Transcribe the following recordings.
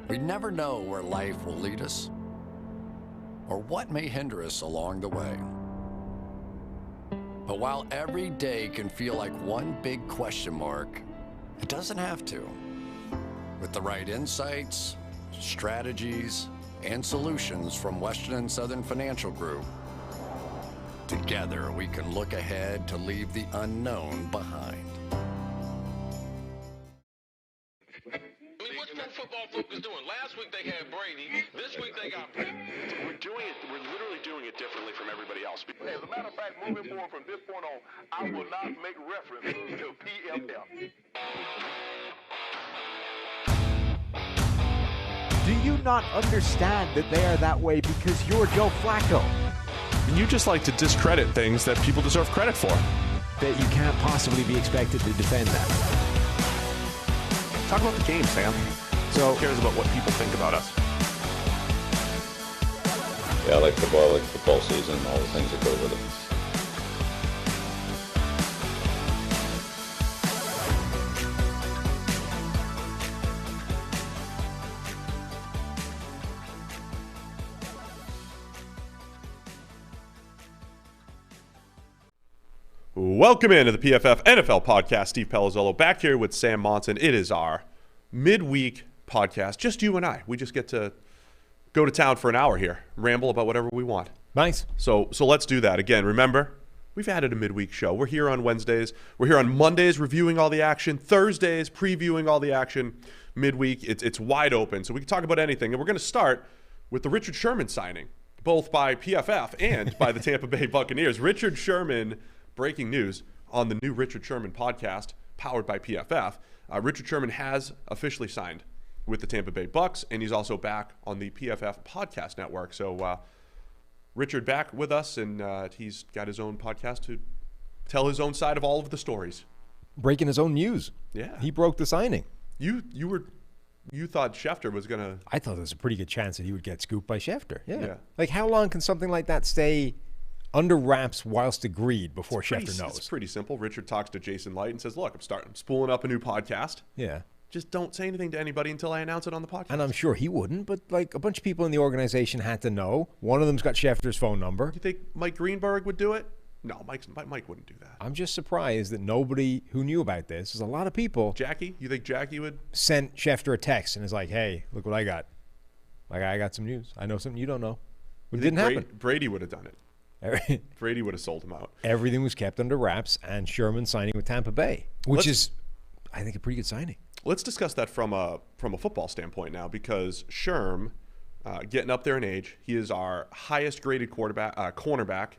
We never know where life will lead us or what may hinder us along the way. But while every day can feel like one big question mark, it doesn't have to. With the right insights, strategies, and solutions from Western and Southern Financial Group, together we can look ahead to leave the unknown behind. Football focus doing. Last week they had Brady. This week they got Brady. We're literally doing it differently from everybody else. As a matter of fact, moving forward from this point on, I will not make reference to PFF. Do you not understand that they are that way because you're Joe Flacco? And you just like to discredit things that people deserve credit for. That you can't possibly be expected to defend that. Talk about the game, Sam. So, who cares about what people think about us? Yeah, I like football season, and all the things that go with it. Welcome into the PFF NFL podcast. Steve Palazzolo back here with Sam Monson. It is our midweek podcast, just you and I. We just get to go to town for an hour here, ramble about whatever we want. Nice. So let's do that. Again, remember, we've added a midweek show. We're here on Wednesdays. We're here on Mondays reviewing all the action. Thursdays previewing all the action. Midweek, it's wide open, so we can talk about anything. And we're going to start with the Richard Sherman signing, both by PFF and by the Tampa Bay Buccaneers. Richard Sherman, breaking news on the new Richard Sherman podcast, powered by PFF. Richard Sherman has officially signed with the Tampa Bay Bucs, and he's also back on the PFF podcast network. So Richard back with us, and he's got his own podcast to tell his own side of all of the stories. Breaking his own news. Yeah. He broke the signing. You thought Schefter was going to... I thought there was a pretty good chance that he would get scooped by Schefter. Yeah. Like, how long can something like that stay under wraps whilst agreed before Schefter knows? It's pretty simple. Richard talks to Jason Light and says, look, I'm spooling up a new podcast. Yeah. Just don't say anything to anybody until I announce it on the podcast. And I'm sure he wouldn't, but like a bunch of people in the organization had to know. One of them's got Schefter's phone number. Do you think Mike Greenberg would do it? No, Mike wouldn't do that. I'm just surprised that nobody who knew about this, there's a lot of people. Jackie? You think Jackie would? Sent Schefter a text and is like, hey, look what I got. Like, I got some news. I know something you don't know. But it didn't happen. Brady would have done it. Brady would have sold him out. Everything was kept under wraps, and Sherman signing with Tampa Bay, which is, I think, a pretty good signing. Let's discuss that from a football standpoint now, because Sherm, getting up there in age, he is our highest graded cornerback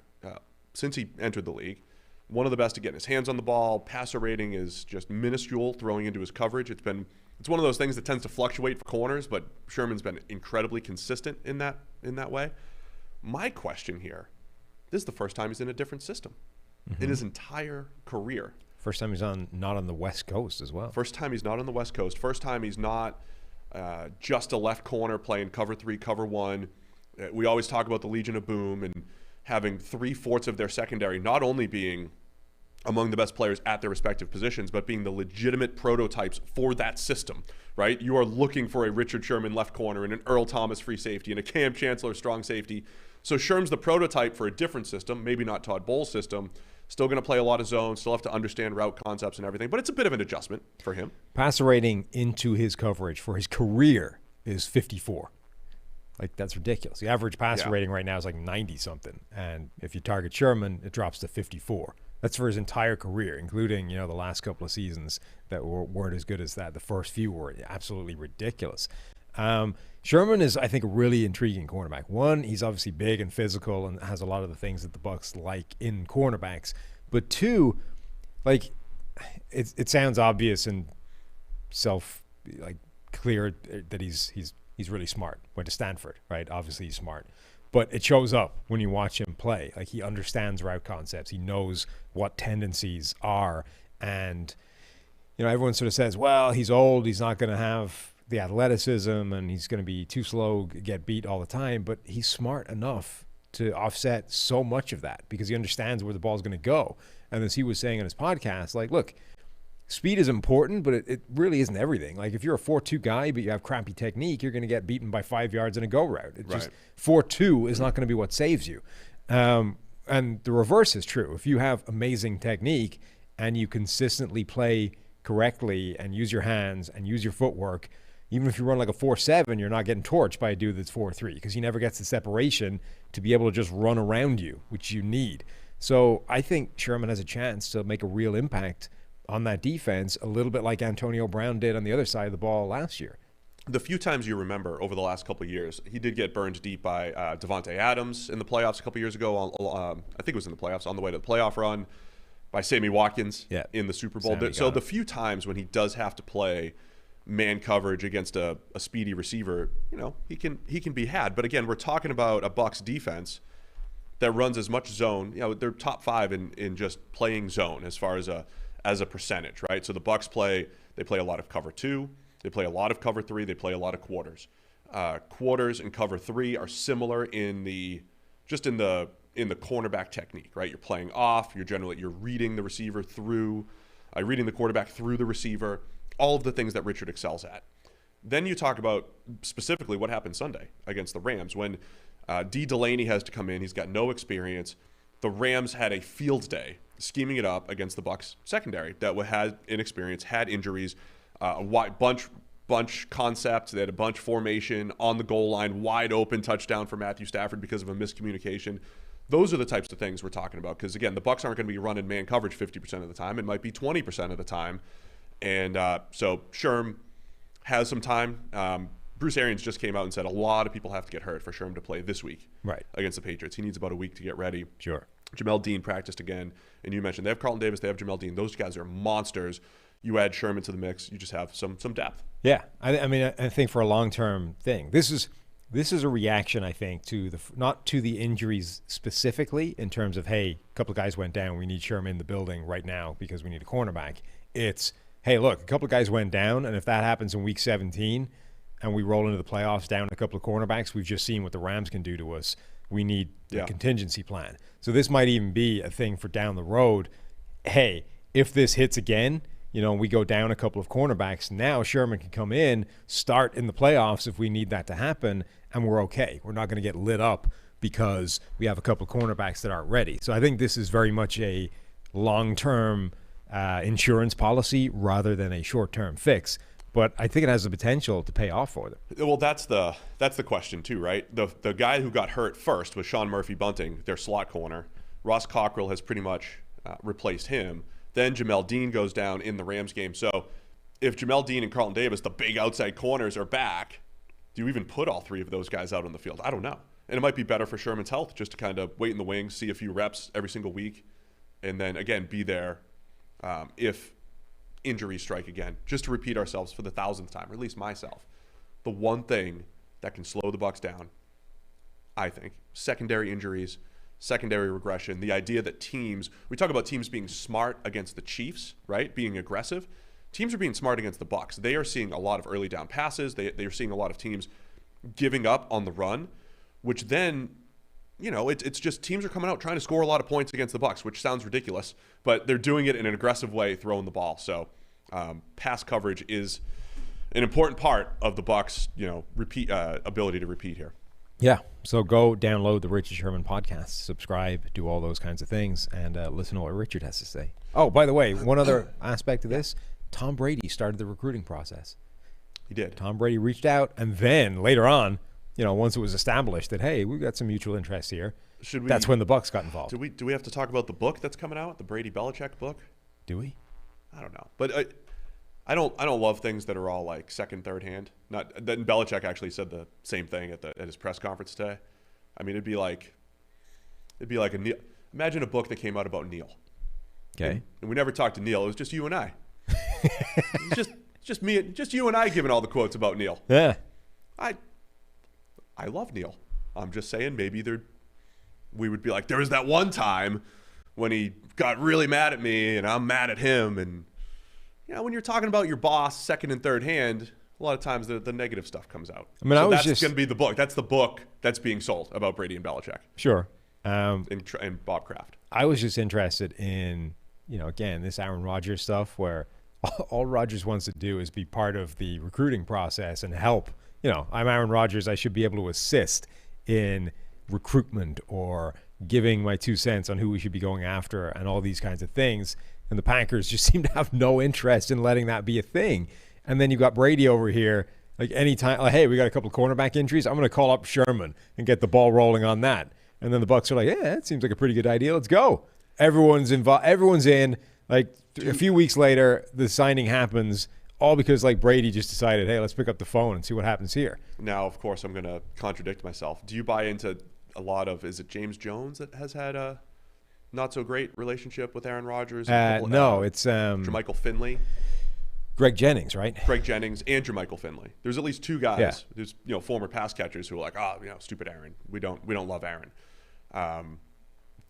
since he entered the league. One of the best at getting his hands on the ball. Passer rating is just minuscule throwing into his coverage. It's one of those things that tends to fluctuate for corners, but Sherman's been incredibly consistent in that way. My question here, this is the first time he's in a different system in his entire career. First time he's not on the West Coast as well. First time he's not on the West Coast. First time he's not just a left corner playing cover 3, cover 1. We always talk about the Legion of Boom and having 3/4 of their secondary not only being among the best players at their respective positions, but being the legitimate prototypes for that system, right? You are looking for a Richard Sherman left corner and an Earl Thomas free safety and a Cam Chancellor strong safety. So Sherm's the prototype for a different system, maybe not Todd Bowles' system. Still going to play a lot of zones, still have to understand route concepts and everything, but it's a bit of an adjustment for him. Passer rating into his coverage for his career is 54. Like, that's ridiculous. The average passer rating right now is like 90-something. And if you target Sherman, it drops to 54. That's for his entire career, including, the last couple of seasons that weren't as good as that. The first few were absolutely ridiculous. Sherman is, I think, a really intriguing cornerback. One, he's obviously big and physical and has a lot of the things that the Bucs like in cornerbacks. But two, like, it sounds obvious and clear that he's really smart. Went to Stanford, right? Obviously he's smart. But it shows up when you watch him play. Like, he understands route concepts. He knows what tendencies are. And, everyone sort of says, well, he's old. He's not going to have the athleticism and he's going to be too slow, get beat all the time. But he's smart enough to offset so much of that because he understands where the ball's going to go. And as he was saying on his podcast, like, look, speed is important, but it really isn't everything. Like, if you're a 4.2 guy, but you have crappy technique, you're going to get beaten by 5 yards in a go route. It's just 4.2 is not going to be what saves you. And the reverse is true. If you have amazing technique and you consistently play correctly and use your hands and use your footwork, even if you run like a 4.7, you're not getting torched by a dude that's 4.3 because he never gets the separation to be able to just run around you, which you need. So I think Sherman has a chance to make a real impact on that defense, a little bit like Antonio Brown did on the other side of the ball last year. The few times you remember over the last couple of years, he did get burned deep by Devontae Adams in the playoffs a couple of years ago. I think it was in the playoffs, on the way to the playoff run, by Sammy Watkins in the Super Bowl. So the few times when he does have to play man coverage against a speedy receiver, he can be had. But again, we're talking about a Bucs defense that runs as much zone. They're top 5 in just playing zone as far as a percentage, right? So the Bucs play a lot of cover 2, they play a lot of cover 3, they play a lot of quarters. Quarters and cover 3 are similar in the cornerback technique, right? You're playing off, you're reading the receiver through, reading the quarterback through the receiver, all of the things that Richard excels at. Then you talk about specifically what happened Sunday against the Rams when D. Delaney has to come in. He's got no experience. The Rams had a field day scheming it up against the Bucs secondary that had inexperience, had injuries, bunch concepts. They had a bunch formation on the goal line, wide open touchdown for Matthew Stafford because of a miscommunication. Those are the types of things we're talking about because, again, the Bucs aren't going to be running man coverage 50% of the time. It might be 20% of the time. And so Sherm has some time. Bruce Arians just came out and said a lot of people have to get hurt for Sherm to play this week against the Patriots. He needs about a week to get ready. Sure. Jamel Dean practiced again, and you mentioned they have Carlton Davis, they have Jamel Dean. Those guys are monsters. You add Sherman to the mix, you just have some depth. Yeah, I think for a long-term thing, this is a reaction, I think, to not to the injuries specifically in terms of, hey, a couple of guys went down, we need Sherman in the building right now because we need a cornerback. It's, hey, look, a couple of guys went down, and if that happens in week 17 and we roll into the playoffs down a couple of cornerbacks, we've just seen what the Rams can do to us. We need a contingency plan. So this might even be a thing for down the road. Hey, if this hits again, we go down a couple of cornerbacks, now Sherman can come in, start in the playoffs if we need that to happen, and we're okay. We're not going to get lit up because we have a couple of cornerbacks that aren't ready. So I think this is very much a long-term insurance policy rather than a short-term fix. But I think it has the potential to pay off for them. Well, that's the question too, right? The guy who got hurt first was Sean Murphy-Bunting, their slot corner. Ross Cockrell has pretty much replaced him. Then Jamel Dean goes down in the Rams game. So if Jamel Dean and Carlton Davis, the big outside corners, are back, do you even put all 3 of those guys out on the field? I don't know. And it might be better for Sherman's health just to kind of wait in the wings, see a few reps every single week, and then, again, be there if injuries strike again, just to repeat ourselves for the 1,000th time, or at least myself. The one thing that can slow the Bucs down, I think, secondary injuries, secondary regression, the idea that we talk about teams being smart against the Chiefs, right, being aggressive. Teams are being smart against the Bucs. They are seeing a lot of early down passes. They are seeing a lot of teams giving up on the run, which then, it's just teams are coming out trying to score a lot of points against the Bucs, which sounds ridiculous, but they're doing it in an aggressive way, throwing the ball. So pass coverage is an important part of the Bucs, ability to repeat here. Yeah, so go download the Richard Sherman podcast, subscribe, do all those kinds of things, and listen to what Richard has to say. Oh, by the way, one other aspect of this, Tom Brady started the recruiting process. He did. Tom Brady reached out, and then later on, once it was established that, hey, we've got some mutual interest here, Should we? that's when the Bucks got involved. Do we have to talk about the book that's coming out, the Brady Belichick book? Do we? I don't know, but I don't love things that are all like second, third hand. Not then Belichick actually said the same thing at his press conference today. I mean, it'd be like a Neil. Imagine a book that came out about Neil. Okay. And we never talked to Neil. It was just you and I. It's just me, just you and I giving all the quotes about Neil. Yeah. I love Neil. I'm just saying maybe we would be like, there was that one time when he got really mad at me and I'm mad at him. And, when you're talking about your boss, second and third hand, a lot of times the negative stuff comes out. I mean, so that's going to be the book. That's the book that's being sold about Brady and Belichick. Sure. And Bob Kraft. I was just interested in, again, this Aaron Rodgers stuff where all Rodgers wants to do is be part of the recruiting process and help. I'm Aaron Rodgers. I should be able to assist in recruitment or giving my 2 cents on who we should be going after and all these kinds of things. And the Packers just seem to have no interest in letting that be a thing. And then you've got Brady over here, like anytime, like, hey, we got a couple of cornerback injuries. I'm going to call up Sherman and get the ball rolling on that. And then the Bucks are like, yeah, that seems like a pretty good idea. Let's go. Everyone's involved. Everyone's in. Like a few weeks later, the signing happens, all because like Brady just decided, hey, let's pick up the phone and see what happens here. Now, of course, I'm going to contradict myself. Do you buy into a lot of, is it James Jones that has had a not so great relationship with Aaron Rodgers? No, it's Jermichael Finley. Greg Jennings, right? Greg Jennings and Jermichael Finley. There's at least two guys. Yeah. There's former pass catchers who are like, stupid Aaron. We don't love Aaron.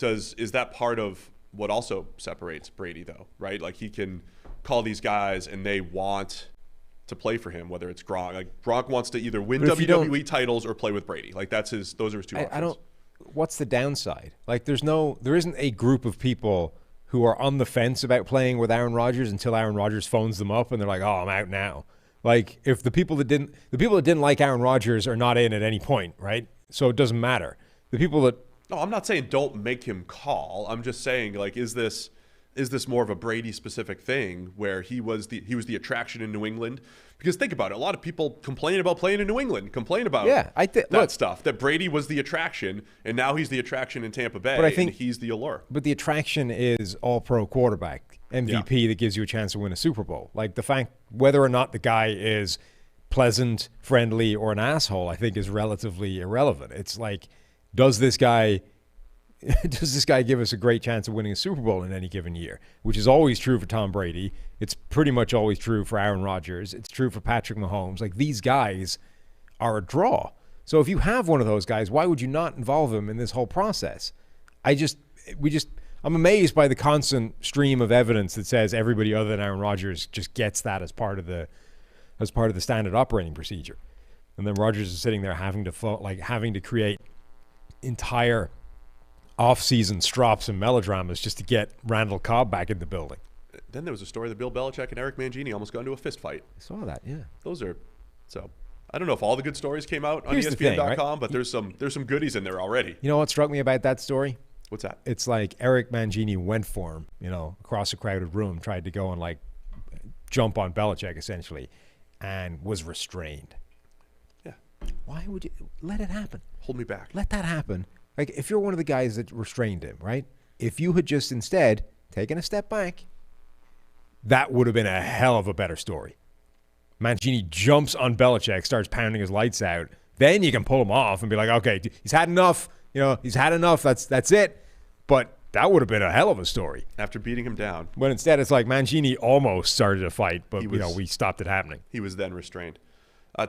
Is that part of what also separates Brady though, right? Like he can call these guys and they want to play for him, whether it's Gronk. Like Gronk wants to either win WWE titles or play with Brady. Like those are his two options. What's the downside? Like there isn't a group of people who are on the fence about playing with Aaron Rodgers until Aaron Rodgers phones them up and they're like, oh, I'm out now. Like if the people that didn't like Aaron Rodgers are not in at any point, right? So it doesn't matter. The people that No, I'm not saying don't make him call. I'm just saying, like, is this more of a Brady specific thing where he was the attraction in New England? Because think about it, a lot of people complain about playing in New England, complain about stuff. That Brady was the attraction, and now he's the attraction in Tampa Bay, but I think he's the allure. But the attraction is all-pro quarterback, MVP that gives you a chance to win a Super Bowl. Like the fact whether or not the guy is pleasant, friendly, or an asshole, I think is relatively irrelevant. It's like, does this guy give us a great chance of winning a Super Bowl in any given year? Which is always true for Tom Brady. It's pretty much always true for Aaron Rodgers. It's true for Patrick Mahomes. Like these guys are a draw. So if you have one of those guys, why would you not involve him in this whole process? I'm amazed by the constant stream of evidence that says everybody other than Aaron Rodgers just gets that as part of the standard operating procedure. And then Rodgers is sitting there having to create entire off-season strops and melodramas just to get Randall Cobb back in the building. Then there was a story that Bill Belichick and Eric Mangini almost got into a fist fight. I saw that, yeah. I don't know if all the good stories came out on ESPN.com, but there's some goodies in there already. You know what struck me about that story? What's that? It's like Eric Mangini went for him, across a crowded room, tried to go and jump on Belichick essentially, and was restrained. Yeah. Why would you let it happen? Hold me back. Let that happen. Like, if you're one of the guys that restrained him, right? If you had just instead taken a step back, that would have been a hell of a better story. Mangini jumps on Belichick, starts pounding his lights out. Then you can pull him off and be like, okay, he's had enough. He's had enough. That's it. But that would have been a hell of a story. After beating him down. But instead, it's like Mangini almost started a fight, but we stopped it happening. He was then restrained.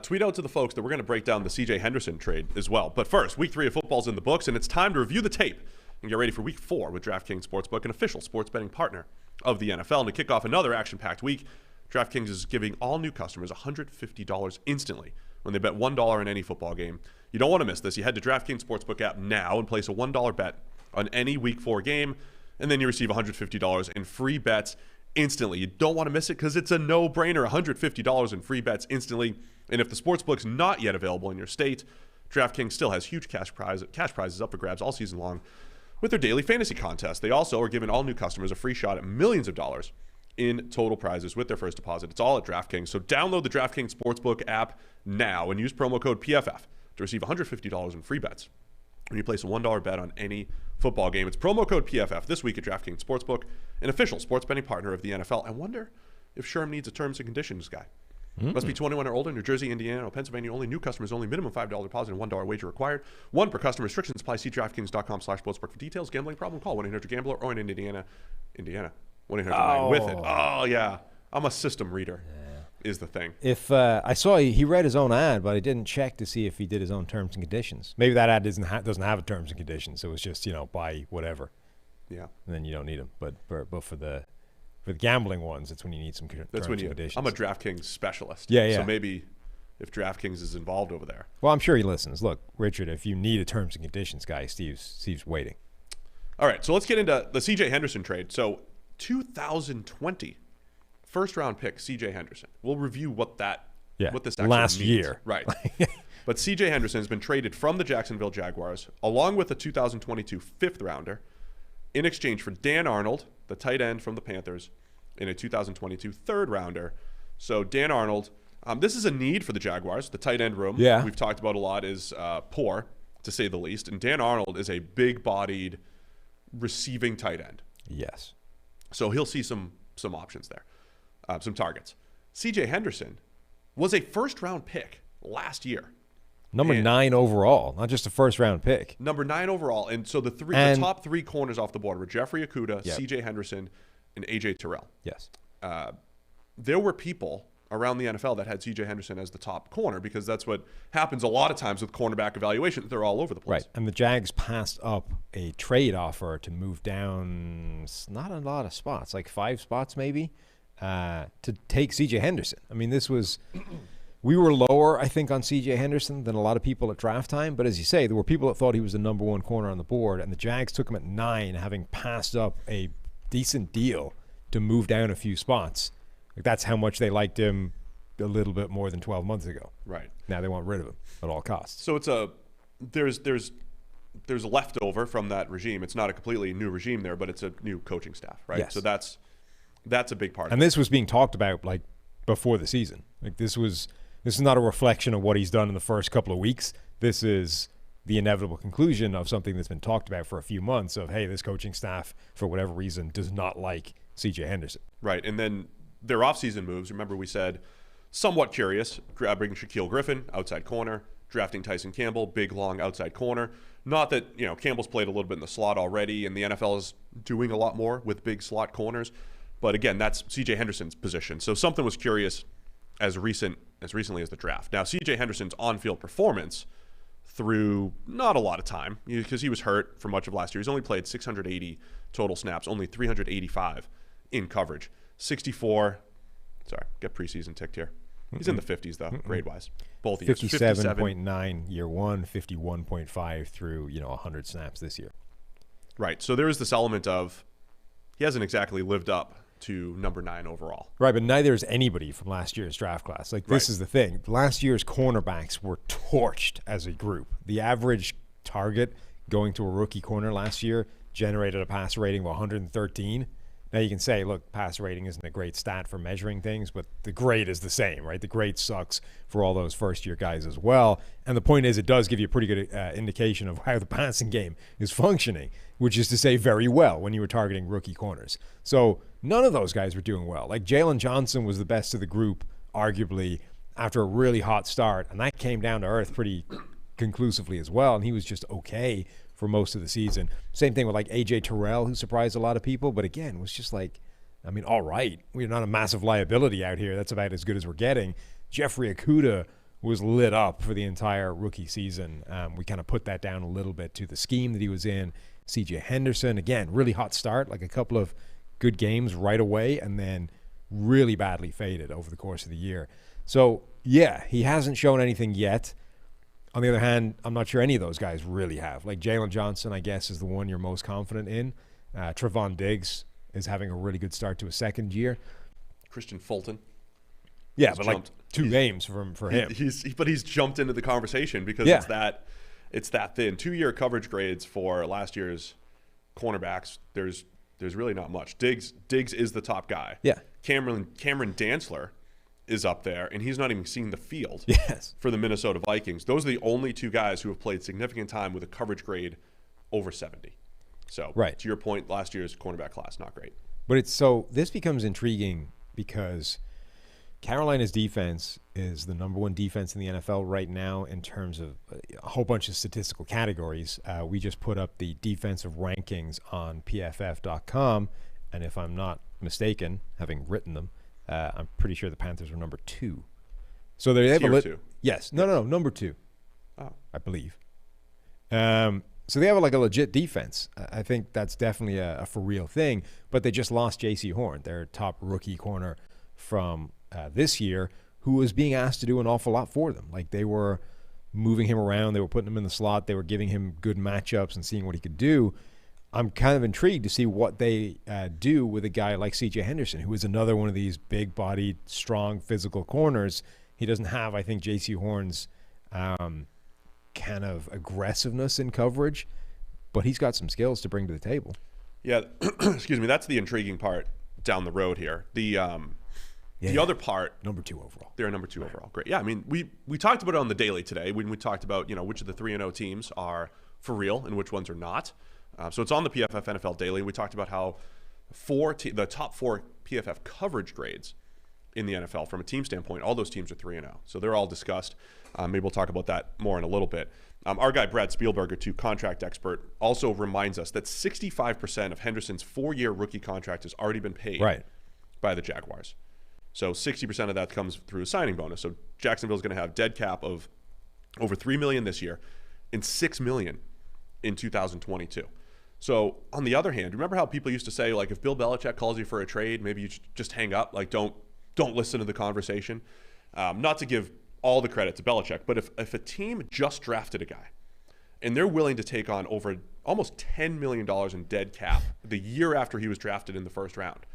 Tweet out to the folks that we're going to break down the C.J. Henderson trade as well. But first, Week 3 of football's in the books, and it's time to review the tape and get ready for Week 4 with DraftKings Sportsbook, an official sports betting partner of the NFL. And to kick off another action-packed week, DraftKings is giving all new customers $150 instantly when they bet $1 on any football game. You don't want to miss this. You head to DraftKings Sportsbook app now and place a $1 bet on any Week 4 game, and then you receive $150 in free bets instantly. You don't want to miss it because it's a no-brainer. $150 in free bets instantly. And if the sportsbook's not yet available in your state, DraftKings still has huge cash prizes up for grabs all season long with their daily fantasy contest. They also are giving all new customers a free shot at millions of dollars in total prizes with their first deposit. It's all at DraftKings. So download the DraftKings Sportsbook app now and use promo code PFF. to receive $150 in free bets when you place a $1 bet on any football game. It's promo code PFF this week at DraftKings Sportsbook, an official sports betting partner of the NFL. I wonder if Sherm needs a terms and conditions guy. Must be 21 or older. New Jersey, Indiana, or Pennsylvania only. New customers only. Minimum $5 deposit and $1 wager required. One per customer. Restrictions apply. See DraftKings.com/sportsbook for details. Gambling problem? Call 1-800-GAMBLER or in Indiana. 1-800-9-WITH-IT. Oh, yeah. I'm a system reader is the thing. If I saw he read his own ad, but I didn't check to see if he did his own terms and conditions. Maybe that ad doesn't have a terms and conditions. So it was just, buy whatever. Yeah. And then you don't need them. But for the gambling ones, it's when you need some terms and conditions. I'm a DraftKings specialist. Yeah. So maybe if DraftKings is involved over there. Well, I'm sure he listens. Look, Richard, if you need a terms and conditions guy, Steve's waiting. All right, so let's get into the C.J. Henderson trade. So 2020 first-round pick C.J. Henderson. We'll review what this actually last means. year. Right. But C.J. Henderson has been traded from the Jacksonville Jaguars along with a 2022 fifth-rounder in exchange for Dan Arnold, the tight end from the Panthers, in a 2022 third-rounder. So Dan Arnold, this is a need for the Jaguars. The tight end room, we've talked about a lot, is poor, to say the least. And Dan Arnold is a big-bodied receiving tight end. Yes. So he'll see some options there, some targets. C.J. Henderson was a first-round pick last year. Number 9 overall, not just a first-round pick. Number 9 overall. And so the top three corners off the board were Jeffrey Okudah, C.J. Henderson, and A.J. Terrell. Yes. There were people around the NFL that had C.J. Henderson as the top corner because that's what happens a lot of times with cornerback evaluations. They're all over the place. Right. And the Jags passed up a trade offer to move down not a lot of spots, like 5 spots maybe, to take C.J. Henderson. I mean, we were lower, I think, on C.J. Henderson than a lot of people at draft time. But as you say, there were people that thought he was the number 1 corner on the board, and the Jags took him at 9, having passed up a decent deal to move down a few spots. Like, that's how much they liked him a little bit more than 12 months ago. Right. Now they want rid of him at all costs. So it's there's a leftover from that regime. It's not a completely new regime there, but it's a new coaching staff, right? Yes. So that's a big part of it. And this was being talked about like before the season. Like this is not a reflection of what he's done in the first couple of weeks. This is the inevitable conclusion of something that's been talked about for a few months of, hey, this coaching staff, for whatever reason, does not like C.J. Henderson. Right. And then their offseason moves, remember we said, somewhat curious, grabbing Shaquille Griffin, outside corner, drafting Tyson Campbell, big, long outside corner. Not that, Campbell's played a little bit in the slot already, and the NFL is doing a lot more with big slot corners. But again, that's C.J. Henderson's position. So something was curious as recently as the draft. Now, C.J. Henderson's on-field performance through not a lot of time, because he was hurt for much of last year. He's only played 680 total snaps, only 385 in coverage. 64, get preseason ticked here. He's in the 50s, though, grade-wise. Both years. 57.9 year one, 51.5 through, 100 snaps this year. Right. So there is this element of he hasn't exactly lived up to number 9 overall. Right, but neither is anybody from last year's draft class. Like, this is the thing. Last year's cornerbacks were torched as a group. The average target going to a rookie corner last year generated a passer rating of 113. Now you can say, look, pass rating isn't a great stat for measuring things, but the grade is the same, right? The grade sucks for all those first-year guys as well. And the point is, it does give you a pretty good indication of how the passing game is functioning, which is to say very well when you were targeting rookie corners. So none of those guys were doing well. Like, Jalen Johnson was the best of the group, arguably, after a really hot start, and that came down to earth pretty conclusively as well, and he was just okay for most of the season. Same thing with like A.J. Terrell, who surprised a lot of people, but again, was just like, all right. We're not a massive liability out here. That's about as good as we're getting. Jeffrey Okudah was lit up for the entire rookie season. We kind of put that down a little bit to the scheme that he was in. C.J. Henderson, again, really hot start, like a couple of good games right away, and then really badly faded over the course of the year. So, yeah, he hasn't shown anything yet. On the other hand, I'm not sure any of those guys really have. Like, Jalen Johnson, I guess, is the one you're most confident in. Trevon Diggs is having a really good start to his second year. Christian Fulton. Yeah, but jumped. Like 2 games for him. He's jumped into the conversation because it's that thin. 2-year coverage grades for last year's cornerbacks. There's really not much. Diggs is the top guy. Yeah. Cameron Dantzler is up there, and he's not even seeing the field Yes. for the Minnesota Vikings. Those are the only two guys who have played significant time with a coverage grade over 70. So, Right. to your point, last year's cornerback class, not great. But this becomes intriguing because Carolina's defense is the number one defense in the NFL right now in terms of a whole bunch of statistical categories. We just put up the defensive rankings on PFF.com, and if I'm not mistaken, having written them, I'm pretty sure the Panthers were number 2. So they have Tier 2. Yes, no, number 2. Oh. I believe. So they have like a legit defense. I think that's definitely a for real thing. But they just lost J.C. Horn, their top rookie corner from this year, who was being asked to do an awful lot for them. Like they were moving him around, they were putting him in the slot, they were giving him good matchups and seeing what he could do. I'm kind of intrigued to see what they do with a guy like C.J. Henderson, who is another one of these big-bodied, strong, physical corners. He doesn't have, I think, J.C. Horn's kind of aggressiveness in coverage, but he's got some skills to bring to the table. Yeah, excuse me. That's the intriguing part down the road here. The other part, number 2 overall. They're number 2 overall. Great. Yeah, I mean, we talked about it on the daily today when we talked about which of the 3-0 teams are for real and which ones are not. So it's on the PFF NFL Daily. We talked about how the top 4 PFF coverage grades in the NFL from a team standpoint, all those teams are 3-0. So they're all discussed. Maybe we'll talk about that more in a little bit. Our guy, Brad Spielberger, too, contract expert, also reminds us that 65% of Henderson's 4-year rookie contract has already been paid by the Jaguars. So 60% of that comes through a signing bonus. So Jacksonville's going to have dead cap of over $3 million this year and $6 million in 2022. So on the other hand, remember how people used to say, like, if Bill Belichick calls you for a trade, maybe you just hang up, like don't listen to the conversation. Not to give all the credit to Belichick, but if a team just drafted a guy and they're willing to take on over almost $10 million in dead cap the year after he was drafted in the first round,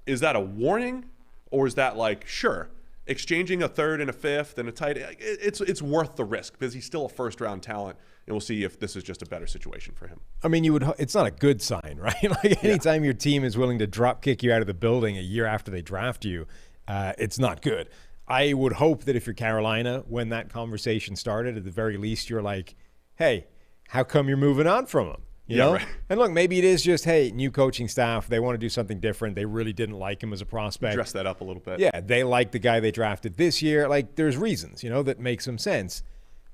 is that a warning, or is that like, sure, exchanging a third and a fifth and a tight, it's worth the risk because he's still a first round talent, and we'll see if this is just a better situation for him. I mean, it's not a good sign, right? Like anytime your team is willing to drop kick you out of the building a year after they draft you, it's not good. I would hope that if you're Carolina, when that conversation started, at the very least, you're like, hey, how come you're moving on from him? You know? Right. And look, maybe it is just, hey, new coaching staff, they want to do something different. They really didn't like him as a prospect. Dress that up a little bit. Yeah, they like the guy they drafted this year. Like, there's reasons, that make some sense.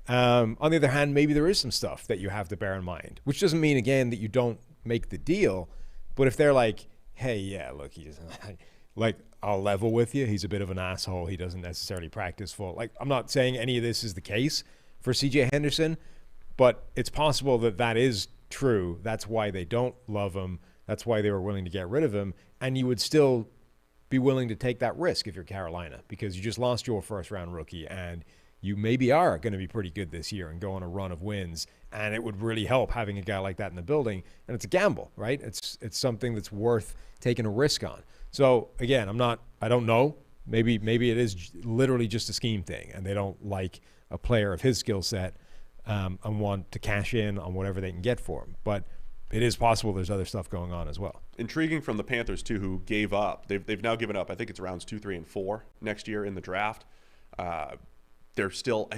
On the other hand, maybe there is some stuff that you have to bear in mind, which doesn't mean, again, that you don't make the deal. But if they're like, hey, yeah, look, he doesn't like, I'll level with you. He's a bit of an asshole. He doesn't necessarily practice full. Like, I'm not saying any of this is the case for C.J. Henderson, but it's possible that is true. That's why they don't love him. That's why they were willing to get rid of him. And you would still be willing to take that risk if you're Carolina, because you just lost your first-round rookie, and you maybe are going to be pretty good this year and go on a run of wins. And it would really help having a guy like that in the building. And it's a gamble, right? It's something that's worth taking a risk on. So again, I don't know. Maybe it is literally just a scheme thing, and they don't like a player of his skill set and want to cash in on whatever they can get for him. But it is possible there's other stuff going on as well. Intriguing from the Panthers too, who gave up. They've now given up. I think it's rounds 2, 3, and 4 next year in the draft. They're still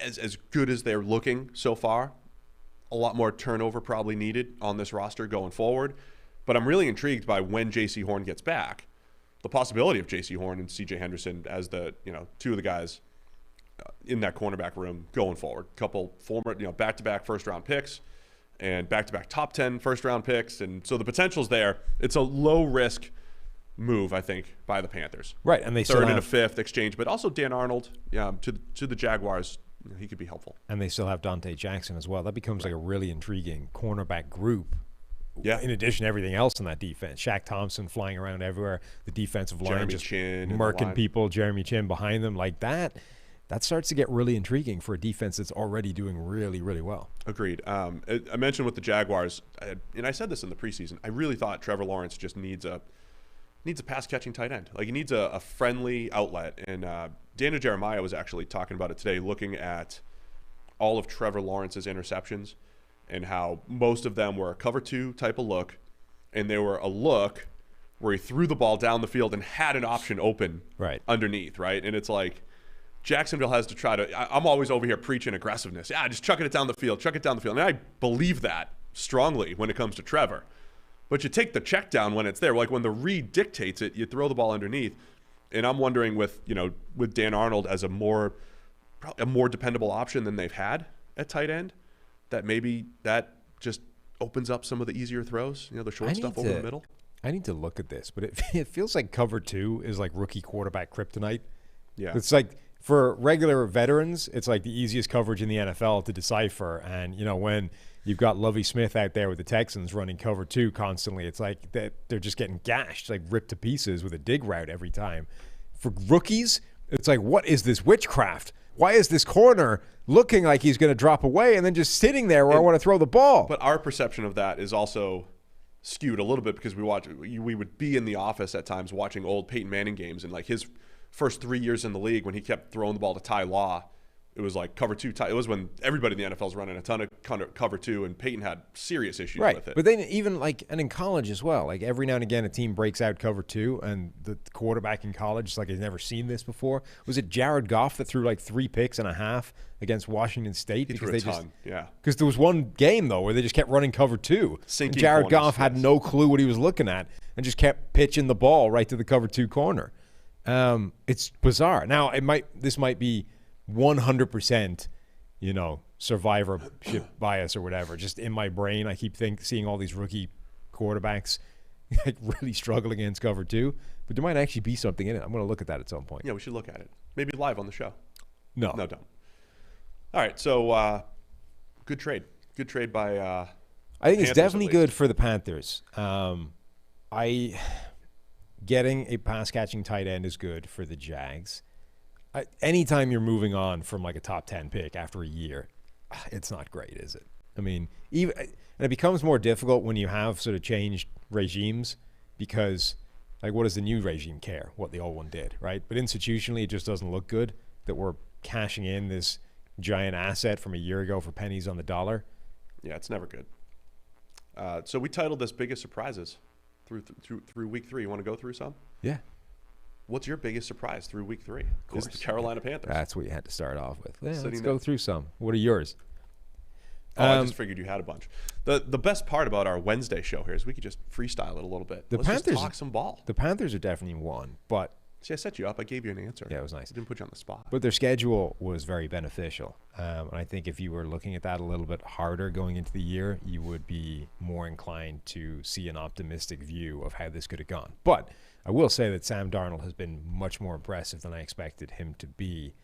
as good as they're looking so far. A lot more turnover probably needed on this roster going forward. But I'm really intrigued by when J.C. Horn gets back, the possibility of J.C. Horn and C.J. Henderson as the two of the guys in that cornerback room going forward. Couple former back-to-back first-round picks and back-to-back top 10 first-round picks, and so the potential's there. It's a low-risk move, I think, by the Panthers. Right, and they third and a fifth exchange, but also Dan Arnold, to the Jaguars, he could be helpful. And they still have Dante Jackson as well. That becomes like a really intriguing cornerback group. Yeah. In addition to everything else in that defense, Shaq Thompson flying around everywhere, the defensive line just murking people, Jeremy Chin behind them, like that starts to get really intriguing for a defense that's already doing really, really well. Agreed. I mentioned with the Jaguars, and I said this in the preseason, I really thought Trevor Lawrence just needs a pass-catching tight end. Like, he needs a friendly outlet. And Daniel Jeremiah was actually talking about it today, looking at all of Trevor Lawrence's interceptions and how most of them were a cover 2 type of look, and they were a look where he threw the ball down the field and had an option open Right. underneath, right? And it's like Jacksonville has to try to – I'm always over here preaching aggressiveness. Yeah, just chucking it down the field, chuck it down the field. And I believe that strongly when it comes to Trevor. But you take the check down when it's there. Like when the read dictates it, you throw the ball underneath. And I'm wondering with Dan Arnold as a more dependable option than they've had at tight end, that maybe that just opens up some of the easier throws, the short stuff over the middle. I need to look at this, but it feels like cover 2 is like rookie quarterback kryptonite. Yeah. It's like for regular veterans, it's like the easiest coverage in the NFL to decipher. And, when you've got Lovie Smith out there with the Texans running cover 2 constantly, it's like they're just getting gashed, like ripped to pieces with a dig route every time. For rookies, it's like, what is this witchcraft? Why is this corner looking like he's going to drop away and then just sitting there where I want to throw the ball? But our perception of that is also skewed a little bit because we would be in the office at times watching old Peyton Manning games, and like his first 3 years in the league when he kept throwing the ball to Ty Law, it was like cover 2. It was when everybody in the NFL is running a ton of cover 2, and Peyton had serious issues with it. But then even and in college as well, like every now and again a team breaks out cover 2, and the quarterback in college is like, he's never seen this before. Was it Jared Goff that threw like 3 picks and a half against Washington State? He threw a ton, yeah. Because there was one game though where they just kept running cover 2. Sinking and Jared corners, Goff had no clue what he was looking at and just kept pitching the ball right to the cover 2 corner. It's bizarre. Now this might be 100%, survivorship bias or whatever. Just in my brain, I keep seeing all these rookie quarterbacks like really struggling against cover 2. But there might actually be something in it. I'm going to look at that at some point. Yeah, we should look at it. Maybe live on the show. No, don't. All right, so good trade. Good trade by. I think it's definitely good for the Panthers. Getting a pass-catching tight end is good for the Jags. Anytime you're moving on from like a top 10 pick after a year, it's not great, is it? I mean, and it becomes more difficult when you have sort of changed regimes because, like, what does the new regime care what the old one did, right? But institutionally, it just doesn't look good that we're cashing in this giant asset from a year ago for pennies on the dollar. Yeah, it's never good. So we titled this Biggest Surprises through week 3. You want to go through some? Yeah. What's your biggest surprise through week 3? Is the Carolina Panthers. That's what you had to start off with. Yeah, let's there. go through some. What are yours? I just figured you had a bunch. The best part about our Wednesday show here is we could just freestyle it a little bit. Let's just talk some ball. The Panthers are definitely one, but see, I set you up. I gave you an answer. Yeah, it was nice. I didn't put you on the spot. But their schedule was very beneficial. And I think if you were looking at that a little bit harder going into the year, you would be more inclined to see an optimistic view of how this could have gone. But I will say that Sam Darnold has been much more impressive than I expected him to be,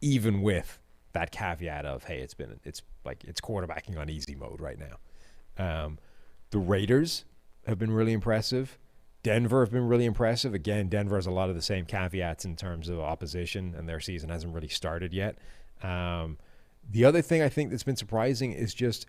even with that caveat of, hey, it's quarterbacking on easy mode right now. The Raiders have been really impressive. Denver have been really impressive. Again, Denver has a lot of the same caveats in terms of opposition, and their season hasn't really started yet. The other thing I think that's been surprising is just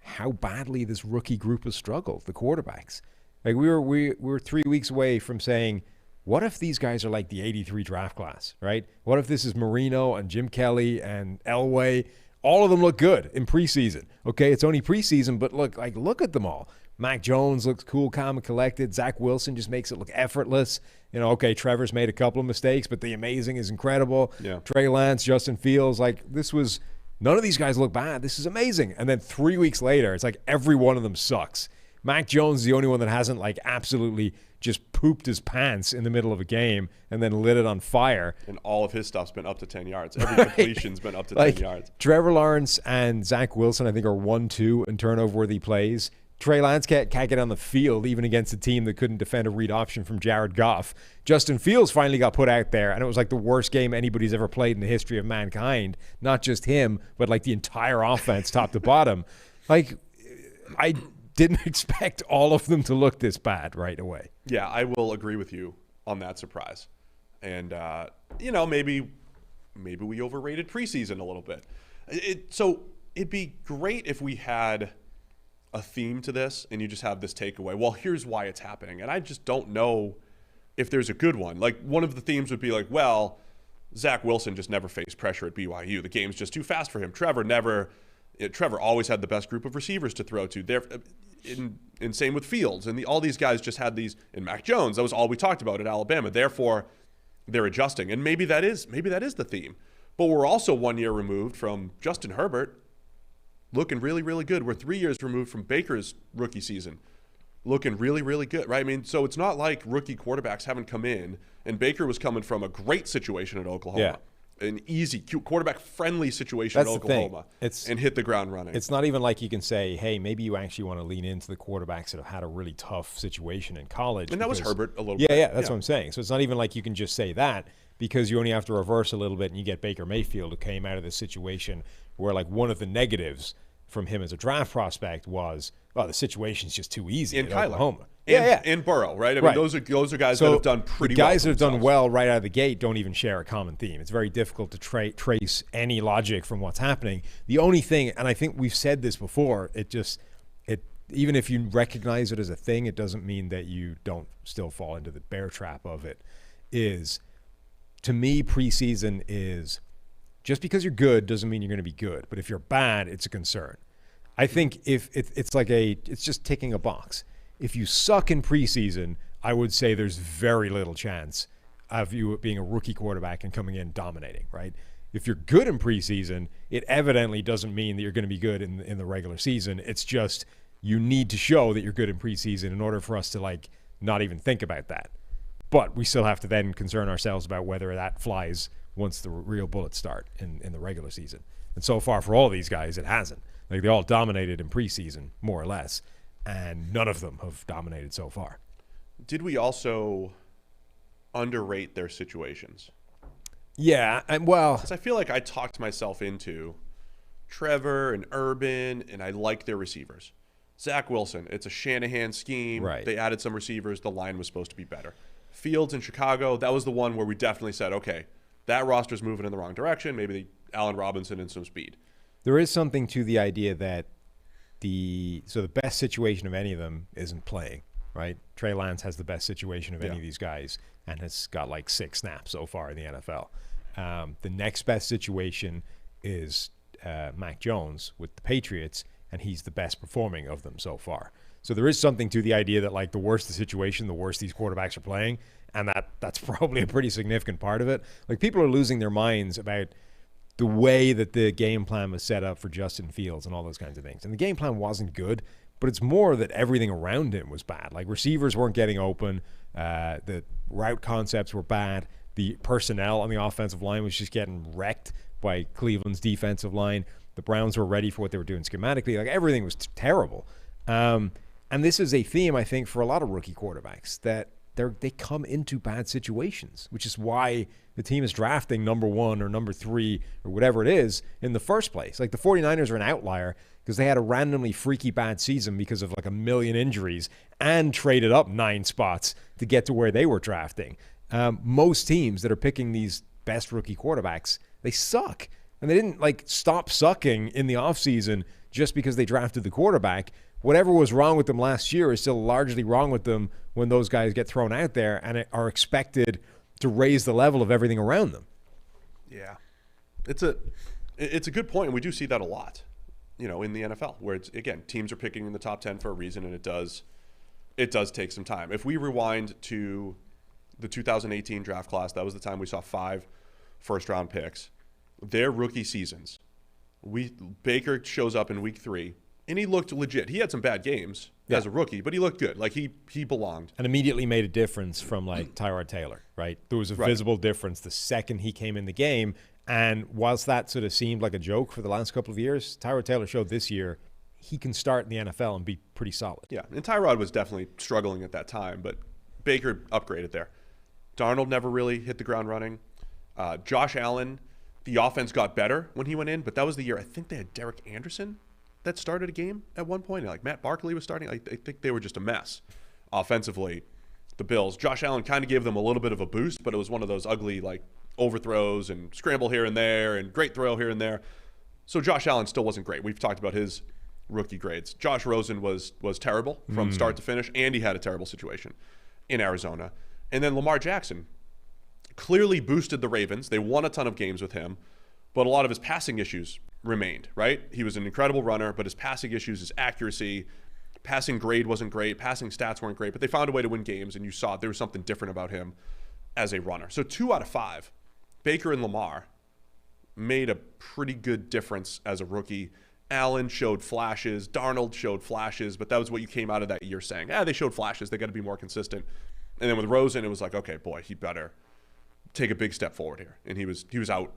how badly this rookie group has struggled, the quarterbacks. Like we were 3 weeks away from saying, what if these guys are like the 83 draft class, right? What if this is Marino and Jim Kelly and Elway? All of them look good in preseason. Okay, it's only preseason, but look at them all. Mac Jones looks cool, calm, and collected. Zach Wilson just makes it look effortless. Okay, Trevor's made a couple of mistakes, but the amazing is incredible. Yeah. Trey Lance, Justin Fields, none of these guys look bad. This is amazing. And then 3 weeks later, it's like every one of them sucks. Mac Jones is the only one that hasn't absolutely just pooped his pants in the middle of a game and then lit it on fire. And all of his stuff's been up to 10 yards. Every completion's been up to 10 yards. Trevor Lawrence and Zach Wilson, I think, are 1-2 in turnover-worthy plays. Trey Lance can't get on the field even against a team that couldn't defend a read option from Jared Goff. Justin Fields finally got put out there, and it was like the worst game anybody's ever played in the history of mankind. Not just him, but the entire offense top to bottom. I didn't expect all of them to look this bad right away. Yeah, I will agree with you on that surprise. And, maybe we overrated preseason a little bit. So it'd be great if we had a theme to this and you just have this takeaway. Well, here's why it's happening. And I just don't know if there's a good one. One of the themes would be Zach Wilson just never faced pressure at BYU. The game's just too fast for him. Trevor always had the best group of receivers to throw to. and same with Fields. And all these guys just had these, and Mac Jones, that was all we talked about at Alabama. Therefore, they're adjusting. And maybe that is the theme. But we're also 1 year removed from Justin Herbert looking really, really good. We're 3 years removed from Baker's rookie season looking really, really good, right? I mean, so it's not like rookie quarterbacks haven't come in, and Baker was coming from a great situation at Oklahoma. An easy, quarterback-friendly situation at Oklahoma, and hit the ground running. It's not even like you can say, hey, maybe you actually want to lean into the quarterbacks that have had a really tough situation in college. And that was Herbert a little bit. Yeah, that's what I'm saying. So it's not even like you can just say that, because you only have to reverse a little bit and you get Baker Mayfield, who came out of this situation where, like, one of the negatives from him as a draft prospect was, well, the situation's just too easy in Oklahoma. And Burrow, right? I mean, those are guys that have done pretty well. The guys that have done well right out of the gate don't even share a common theme. It's very difficult to trace any logic from what's happening. The only thing, and I think we've said this before, even if you recognize it as a thing, it doesn't mean that you don't still fall into the bear trap of it, is, to me, preseason is, just because you're good doesn't mean you're going to be good. But if you're bad, it's a concern. I think if it's just ticking a box. If you suck in preseason, I would say there's very little chance of you being a rookie quarterback and coming in dominating, right? If you're good in preseason, it evidently doesn't mean that you're going to be good in the regular season. It's just you need to show that you're good in preseason in order for us to, like, not even think about that. But we still have to then concern ourselves about whether that flies once the real bullets start in the regular season. And so far for all these guys, it hasn't. Like, they all dominated in preseason, more or less, and none of them have dominated so far. Did we also underrate their situations? Yeah, and well, because I feel like I talked myself into Trevor and Urban, and I like their receivers. Zach Wilson, it's a Shanahan scheme. Right. They added some receivers. The line was supposed to be better. Fields in Chicago, that was the one where we definitely said, okay, that roster's moving in the wrong direction. Maybe Allen Robinson and some speed. There is something to the idea that the best situation of any of them isn't playing, right? Trey Lance has the best situation of any of these guys and has got like 6 snaps so far in the NFL. The next best situation is Mac Jones with the Patriots, and he's the best performing of them so far. So there is something to the idea that, like, the worse the situation, the worse these quarterbacks are playing, and that's probably a pretty significant part of it. Like, people are losing their minds about the way that the game plan was set up for Justin Fields and all those kinds of things. And the game plan wasn't good, but it's more that everything around him was bad. Like, receivers weren't getting open. The route concepts were bad. The personnel on the offensive line was just getting wrecked by Cleveland's defensive line. The Browns were ready for what they were doing schematically. Like, everything was terrible. And this is a theme, I think, for a lot of rookie quarterbacks, that they come into bad situations, which is why the team is drafting number 1 or number 3 or whatever it is in the first place. Like, the 49ers are an outlier because they had a randomly freaky bad season because of like a million injuries and traded up 9 spots to get to where they were drafting. Most teams that are picking these best rookie quarterbacks, they suck. And they didn't, like, stop sucking in the offseason just because they drafted the quarterback. Whatever was wrong with them last year is still largely wrong with them when those guys get thrown out there and are expected to raise the level of everything around them. Yeah. It's a good point, and we do see that a lot, in the NFL, where it's, again, teams are picking in the top 10 for a reason, and it does take some time. If we rewind to the 2018 draft class, that was the time we saw 5 first-round picks. Their rookie seasons, Baker shows up in week 3, and he looked legit. He had some bad games as a rookie, but he looked good. Like, he belonged. And immediately made a difference from, like, Tyrod Taylor, right? There was a visible difference the second he came in the game. And whilst that sort of seemed like a joke for the last couple of years, Tyrod Taylor showed this year he can start in the NFL and be pretty solid. Yeah, and Tyrod was definitely struggling at that time, but Baker upgraded there. Darnold never really hit the ground running. Josh Allen, the offense got better when he went in, but that was the year I think they had Derek Anderson that started a game at one point. Like, Matt Barkley was starting. I think they were just a mess offensively, the Bills. Josh Allen kind of gave them a little bit of a boost, but it was one of those ugly, like, overthrows and scramble here and there and great throw here and there. So Josh Allen still wasn't great. We've talked about his rookie grades. Josh Rosen was terrible from start to finish, and he had a terrible situation in Arizona. And then Lamar Jackson clearly boosted the Ravens. They won a ton of games with him, but a lot of his passing issues remained, right? He was an incredible runner, but his passing issues, his accuracy, Passing grade wasn't great. Passing stats weren't great, but they found a way to win games, and you saw there was something different about him as a runner. So 2 out of 5, Baker and Lamar made a pretty good difference as a rookie. Allen showed flashes. Darnold showed flashes, but that was what you came out of that year saying. They showed flashes. They got to be more consistent. And then with Rosen, it was like, okay, boy, he better take a big step forward here. And he was out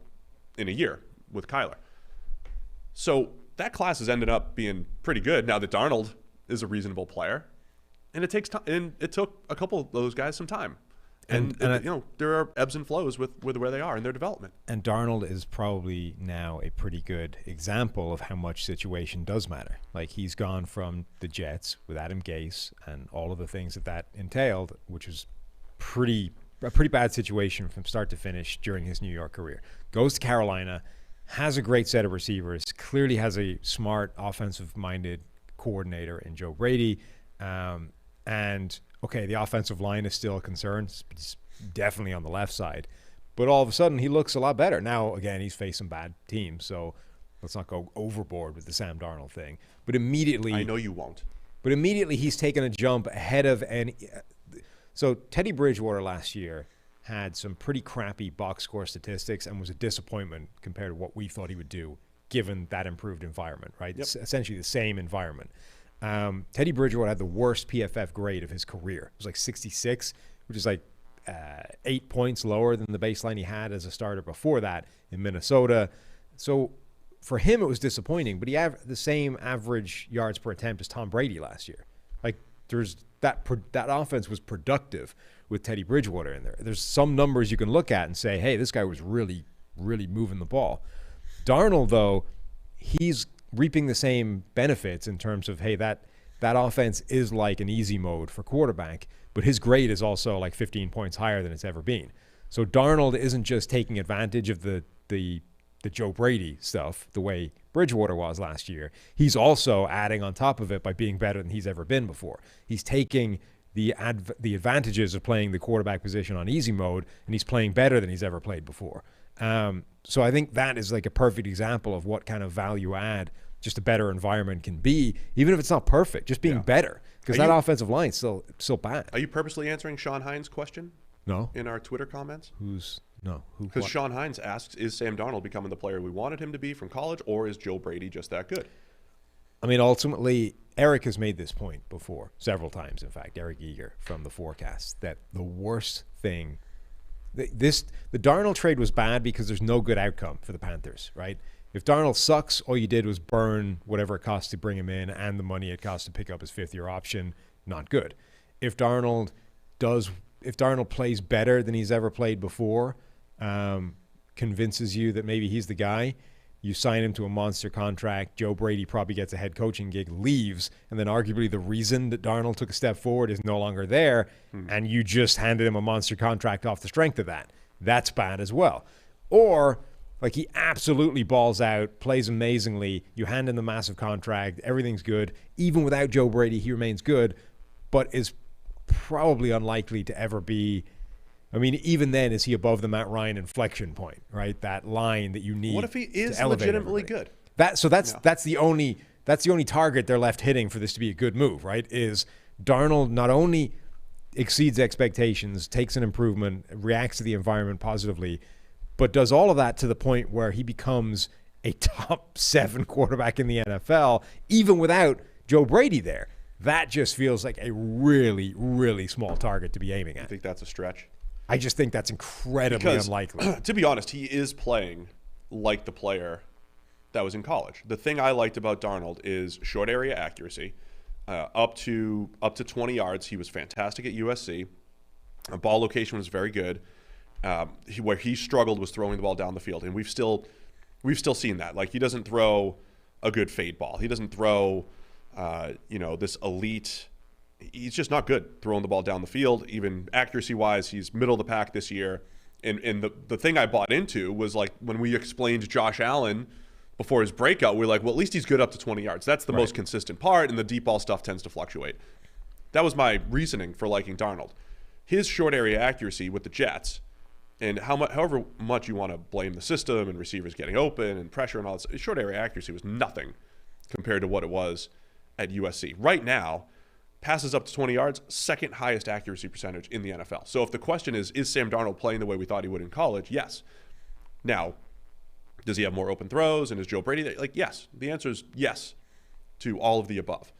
in a year with Kyler. So that class has ended up being pretty good now that Darnold is a reasonable player. And it takes time. And it took a couple of those guys some time. And there are ebbs and flows with where they are in their development. And Darnold is probably now a pretty good example of how much situation does matter. Like, he's gone from the Jets with Adam Gase and all of the things that entailed, which was a pretty bad situation from start to finish during his New York career. Goes to Carolina, has a great set of receivers, clearly has a smart offensive-minded coordinator in Joe Brady, and okay, the offensive line is still a concern. It's definitely on the left side. But all of a sudden, he looks a lot better. Now, again, he's faced some bad teams, so let's not go overboard with the Sam Darnold thing. But immediately... I know you won't. But immediately, he's taken a jump ahead of any... So Teddy Bridgewater last year had some pretty crappy box score statistics and was a disappointment compared to what we thought he would do, given that improved environment, right? Yep. It's essentially the same environment. Teddy Bridgewater had the worst PFF grade of his career. It was like 66, which is like 8 points lower than the baseline he had as a starter before that in Minnesota. So for him, it was disappointing, but he had the same average yards per attempt as Tom Brady last year. Like, there's that offense was productive with Teddy Bridgewater in there. There's some numbers you can look at and say, hey, this guy was really, really moving the ball. Darnold, though, he's reaping the same benefits in terms of, hey, that offense is like an easy mode for quarterback, but his grade is also like 15 points higher than it's ever been. So Darnold isn't just taking advantage of the Joe Brady stuff the way Bridgewater was last year. He's also adding on top of it by being better than he's ever been before. He's taking the advantages of playing the quarterback position on easy mode, and he's playing better than he's ever played before. So I think that is like a perfect example of what kind of value add just a better environment can be, even if it's not perfect, just being better. Because that offensive line is still bad. Are you purposely answering Sean Hines' question? No. In our Twitter comments? Because Sean Hines asks, is Sam Darnold becoming the player we wanted him to be from college, or is Joe Brady just that good? I mean, ultimately, Eric has made this point before, several times, in fact, Eric Eager from the Forecast, that the worst thing, the Darnold trade was bad because there's no good outcome for the Panthers, right? If Darnold sucks, all you did was burn whatever it cost to bring him in and the money it cost to pick up his fifth-year option. Not good. If Darnold plays better than he's ever played before, convinces you that maybe he's the guy, you sign him to a monster contract, Joe Brady probably gets a head coaching gig, leaves, and then arguably the reason that Darnold took a step forward is no longer there, and you just handed him a monster contract off the strength of that. That's bad as well. Or... like, he absolutely balls out, plays amazingly. You hand him the massive contract. Everything's good. Even without Joe Brady, he remains good, but is probably unlikely to ever be. I mean, even then, is he above the Matt Ryan inflection point, right? That line that you need. What if he is legitimately good? That's the only target they're left hitting for this to be a good move, right? Is Darnold not only exceeds expectations, takes an improvement, reacts to the environment positively, but does all of that to the point where he becomes a top 7 quarterback in the NFL, even without Joe Brady there. That just feels like a really, really small target to be aiming at. I think that's a stretch. I just think that's incredibly unlikely. To be honest, he is playing like the player that was in college. The thing I liked about Darnold is short area accuracy. Up to 20 yards, he was fantastic at USC. Ball location was very good. Where he struggled was throwing the ball down the field, and we've still seen that. Like, he doesn't throw a good fade ball. He doesn't throw, this elite. He's just not good throwing the ball down the field. Even accuracy-wise, he's middle of the pack this year. And the thing I bought into was, like, when we explained Josh Allen before his breakout, we're like, well, at least he's good up to 20 yards. That's the most consistent part, and the deep ball stuff tends to fluctuate. That was my reasoning for liking Darnold. His short area accuracy with the Jets. And however much you want to blame the system and receivers getting open and pressure and all that, short area accuracy was nothing compared to what it was at USC. Right now, passes up to 20 yards, second highest accuracy percentage in the NFL. So if the question is Sam Darnold playing the way we thought he would in college? Yes. Now, does he have more open throws, and is Joe Brady there? Like, yes. The answer is yes to all of the above.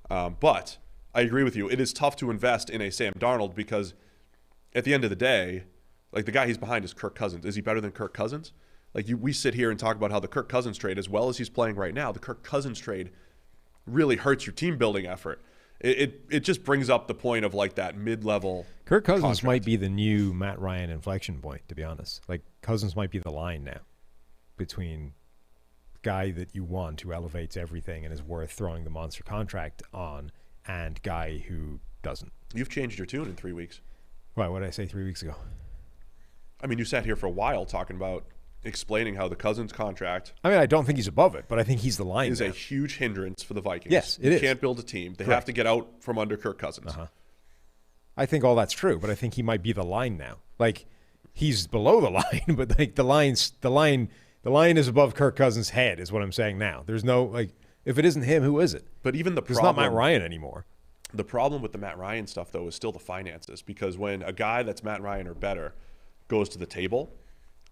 But I agree with you. It is tough to invest in a Sam Darnold because at the end of the day, like, the guy he's behind is Kirk Cousins. Is he better than Kirk Cousins? Like, we sit here and talk about how the Kirk Cousins trade, as well as he's playing right now, the Kirk Cousins trade really hurts your team building effort. It just brings up the point of, like, that mid-level Kirk Cousins contract. might be the new Matt Ryan inflection point, to be honest. Like, Cousins might be the line now between guy that you want who elevates everything and is worth throwing the monster contract on and guy who doesn't. You've changed your tune in 3 weeks. Why, what did I say 3 weeks ago? I mean, you sat here for a while talking about explaining how the Cousins contract I mean, I don't think he's above it, but I think he's the line is now. a huge hindrance for the Vikings. Yes, it you is. Can't build a team. They Correct. have to get out from under Kirk Cousins. I think all that's true, but I think he might be the line now. Like, he's below the line, but like the line is above Kirk Cousins' head is what I'm saying now. There's no, like, if it isn't him, who is it? But even the It's problem, not Matt Ryan anymore. the problem with the Matt Ryan stuff, though, is still the finances. Because when a guy that's Matt Ryan or better goes to the table,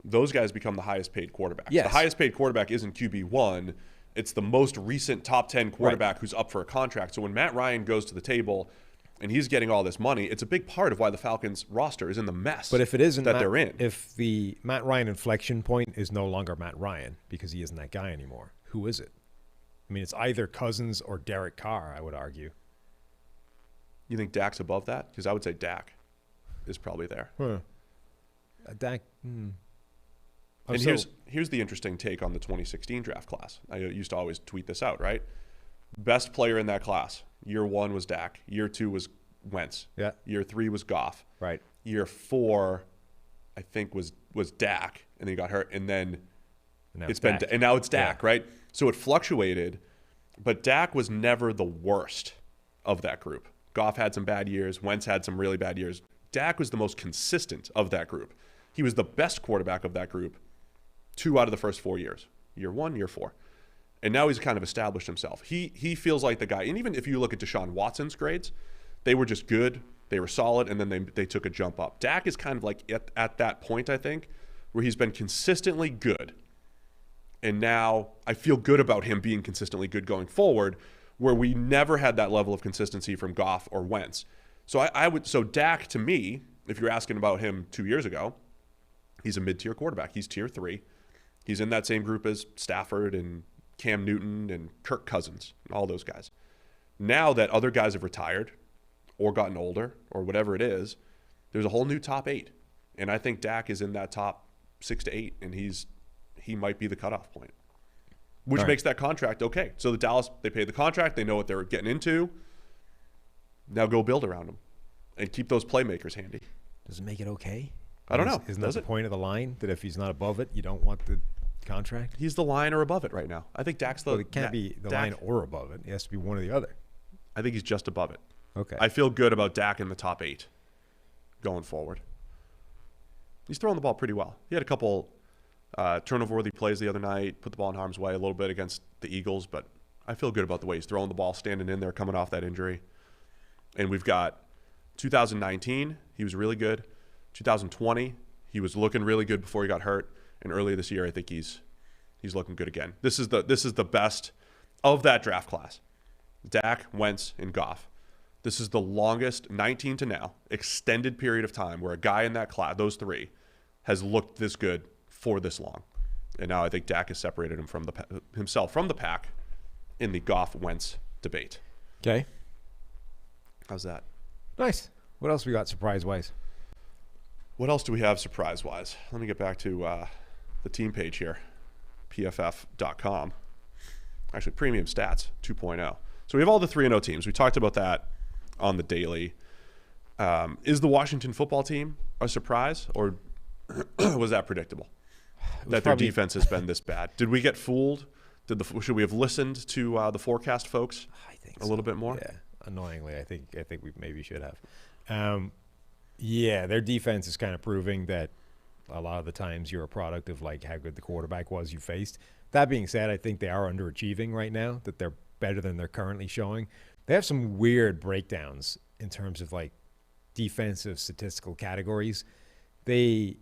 those guys become the highest paid quarterbacks. Yes. The highest paid quarterback isn't QB1. It's the most recent top 10 quarterback who's up for a contract. So when Matt Ryan goes to the table and he's getting all this money, it's a big part of why the Falcons roster is in the mess But if it isn't that they're in. if the Matt Ryan inflection point is no longer Matt Ryan because he isn't that guy anymore, who is it? I mean, it's either Cousins or Derek Carr, I would argue. You think Dak's above that? Because I would say Dak is probably there. Dak. And here's the interesting take on the 2016 draft class. I used to always tweet this out, right? Best player in that class. Year 1 was Dak. Year 2 was Wentz. Yeah. Year 3 was Goff. Right. Year 4, I think, was Dak, and then he got hurt, and then now it's Dak. been and now it's Dak, Yeah. right? So it fluctuated, but Dak was never the worst of that group. Goff had some bad years. Wentz had some really bad years. Dak was the most consistent of that group. He was the best quarterback of that group 2 out of the first 4 years. Year 1, year 4. And now he's kind of established himself. He feels like the guy. And even if you look at Deshaun Watson's grades, they were just good. They were solid, and then they took a jump up. Dak is kind of like at that point, I think, where he's been consistently good. And now I feel good about him being consistently good going forward, where we never had that level of consistency from Goff or Wentz. So Dak, to me, if you're asking about him 2 years ago, he's a mid-tier quarterback. He's tier 3. He's in that same group as Stafford and Cam Newton and Kirk Cousins and all those guys. Now that other guys have retired or gotten older or whatever it is, there's a whole new top 8. And I think Dak is in that top 6 to 8, and he might be the cutoff point, which makes that contract okay. So the Dallas, they paid the contract. They know what they're getting into. Now go build around him and keep those playmakers handy. Does it make it okay? I don't know. Isn't that Does the it? point of the line? That if he's not above it, you don't want the contract? He's the line or above it right now. I think Dak's the Well, it can't be the Dak- line or above it. It has to be one or the other. I think he's just above it. Okay. I feel good about Dak in the top 8 going forward. He's throwing the ball pretty well. He had a couple turnover-worthy plays the other night, put the ball in harm's way a little bit against the Eagles, but I feel good about the way he's throwing the ball, standing in there, coming off that injury. And we've got 2019, he was really good. 2020, he was looking really good before he got hurt. And earlier this year, I think he's looking good again. This is the best of that draft class. Dak, Wentz, and Goff. This is the longest, 19 to now, extended period of time where a guy in that class, those 3, has looked this good for this long. And now I think Dak has separated himself from the pack in the Goff-Wentz debate. Okay. How's that? Nice. What else we got surprise-wise? What else do we have surprise-wise? Let me get back to the team page here, pff.com. Actually, Premium Stats 2.0. So we have all the 3-0 teams. We talked about that on the daily. Is the Washington football team a surprise, or was that predictable? That their defense has been this bad? Did we get fooled? Should we have listened to the forecast folks a little bit more? Yeah, annoyingly, I think we maybe should have. Yeah, their defense is kind of proving that a lot of the times you're a product of like how good the quarterback was you faced. That being said, I think they are underachieving right now. That better than they're currently showing. They have some weird breakdowns in terms of like defensive statistical categories. They're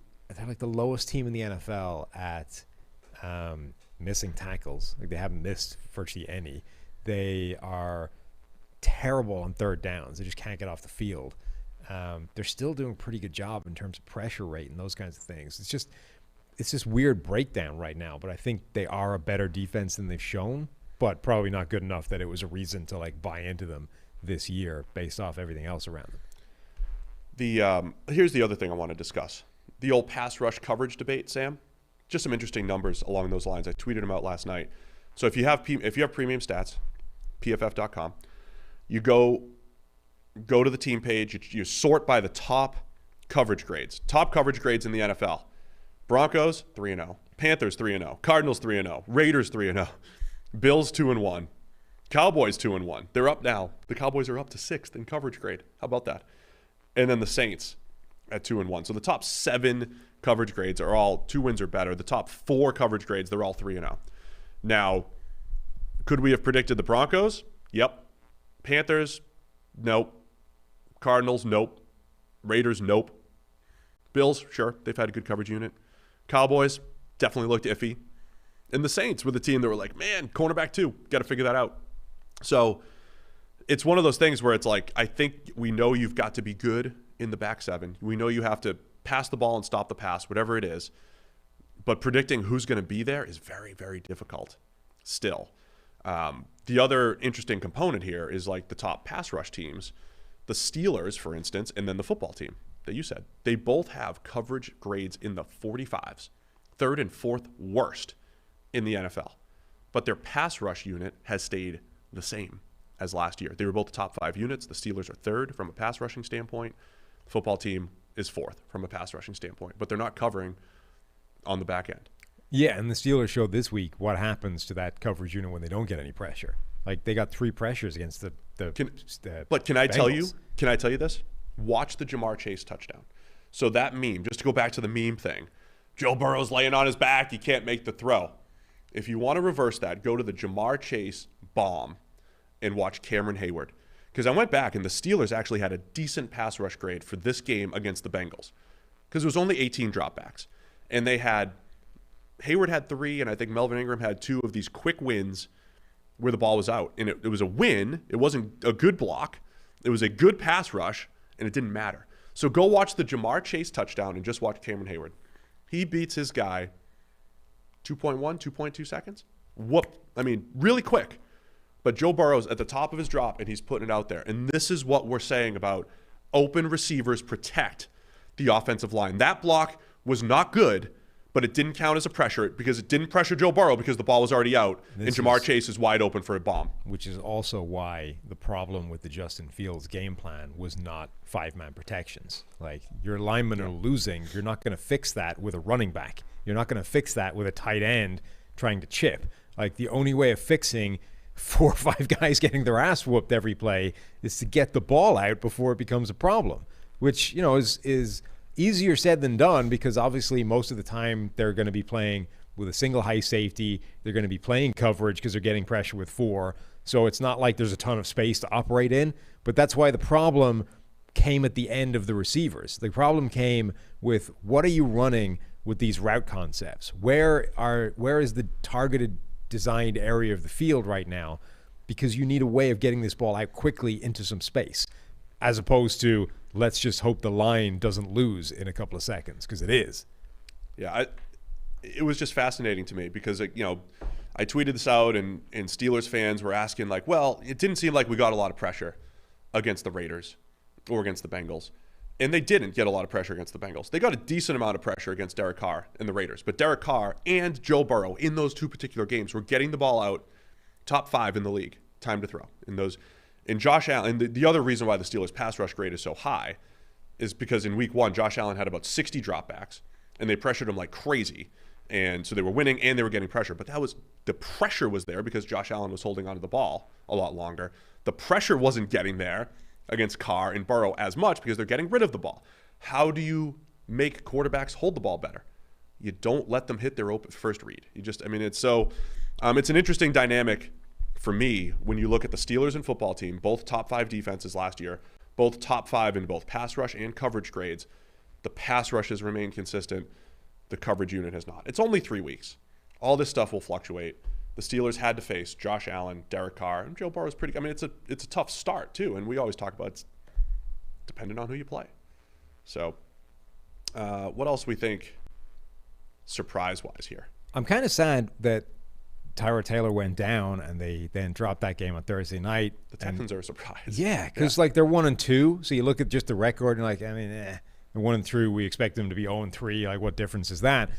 like the lowest team in the NFL at missing tackles. Like they haven't missed virtually any. They are terrible on third downs. They just can't get off the field. They're still doing a pretty good job in terms of pressure rate and those kinds of things. It's this weird breakdown right now, but I think they are a better defense than they've shown, but probably not good enough that it was a reason to like buy into them this year based off everything else around them. Here's the other thing I want to discuss. The old pass rush coverage debate, Sam. Just some interesting numbers along those lines. I tweeted them out last night. So if you have premium stats, PFF.com, you go to the team page, you sort by the top coverage grades. Top coverage grades in the NFL. Broncos 3-0, Panthers 3-0, Cardinals 3-0, Raiders 3-0, Bills 2-1, Cowboys 2-1. They're up now. The Cowboys are up to 6th in coverage grade. How about that? And then the Saints at 2-1. So the top 7 coverage grades are all 2 wins or better. The top 4 coverage grades, they're all 3-0. Now, could we have predicted the Broncos? Yep. Panthers? Nope. Cardinals? Nope. Raiders? Nope. Bills? Sure. They've had a good coverage unit. Cowboys? Definitely looked iffy. And the Saints were the team that were like, man, cornerback 2. Got to figure that out. So it's one of those things where it's like, I think we know you've got to be good in the back 7. We know you have to pass the ball and stop the pass, whatever it is. But predicting who's going to be there is very, very difficult still. The other interesting component here is like the top pass rush teams. The Steelers, for instance, and then the football team that you said. They both have coverage grades in the 45s. 3rd and 4th worst in the NFL. But their pass rush unit has stayed the same as last year. They were both the top 5 units. The Steelers are 3rd from a pass rushing standpoint. The football team is 4th from a pass rushing standpoint. But they're not covering on the back end. Yeah, and the Steelers showed this week what happens to that coverage unit when they don't get any pressure. Like they got 3 pressures against the But can I tell you? Can I tell you this? Watch the Jamar Chase touchdown. So that meme, just to go back to the meme thing, Joe Burrow's laying on his back. He can't make the throw. If you want to reverse that, go to the Jamar Chase bomb and watch Cameron Hayward. Because I went back and the Steelers actually had a decent pass rush grade for this game against the Bengals. Because it was only 18 dropbacks. And they had, Hayward had 3, and I think Melvin Ingram had 2 of these quick wins where the ball was out. And it was a win. It wasn't a good block. It was a good pass rush, and it didn't matter. So go watch the Jamar Chase touchdown and just watch Cameron Hayward. He beats his guy 2.1, 2.2 seconds. Whoop. I mean, really quick. But Joe Burrow's at the top of his drop, and he's putting it out there. And this is what we're saying about open receivers protect the offensive line. That block was not good, but it didn't count as a pressure because it didn't pressure Joe Burrow because the ball was already out, and Jamar Chase is wide open for a bomb. Which is also why the problem with the Justin Fields game plan was not 5-man protections. Like, your linemen are losing. You're not going to fix that with a running back. You're not going to fix that with a tight end trying to chip. Like, the only way of fixing 4 or 5 guys getting their ass whooped every play is to get the ball out before it becomes a problem, which, you know, is easier said than done because obviously most of the time they're going to be playing with a single high safety. They're going to be playing coverage because they're getting pressure with 4. So it's not like there's a ton of space to operate in. But that's why the problem came at the end of the receivers. The problem came with what are you running with these route concepts? Where is the targeted designed area of the field right now? Because you need a way of getting this ball out quickly into some space, as opposed to let's just hope the line doesn't lose in a couple of seconds, because it is. Yeah, it was just fascinating to me because, you know, I tweeted this out and Steelers fans were asking like, well, it didn't seem like we got a lot of pressure against the Raiders or against the Bengals. And they didn't get a lot of pressure against the Bengals. They got a decent amount of pressure against Derek Carr and the Raiders. But Derek Carr and Joe Burrow in those 2 particular games were getting the ball out top 5 in the league, time to throw. In Josh Allen, the other reason why the Steelers' pass rush grade is so high is because in week 1, Josh Allen had about 60 dropbacks, and they pressured him like crazy. And so they were winning and they were getting pressure. But the pressure was there because Josh Allen was holding onto the ball a lot longer. The pressure wasn't getting there against Carr and Burrow as much because they're getting rid of the ball. How do you make quarterbacks hold the ball better? You don't let them hit their open first read. It's an interesting dynamic for me, when you look at the Steelers and football team, both top 5 defenses last year, both top 5 in both pass rush and coverage grades, the pass rush has remained consistent. The coverage unit has not. It's only 3 weeks. All this stuff will fluctuate. The Steelers had to face Josh Allen, Derek Carr, and Joe Burrow's pretty. I mean, it's a tough start too, and we always talk about it's dependent on who you play. So, what else we think surprise-wise here? I'm kind of sad that Tyrod Taylor went down and they then dropped that game on Thursday night. The Texans are a surprise. Yeah, because like they're 1-2, so you look at just the record and like, I mean, they're 1-3. We expect them to be 0-3. Like, what difference is that?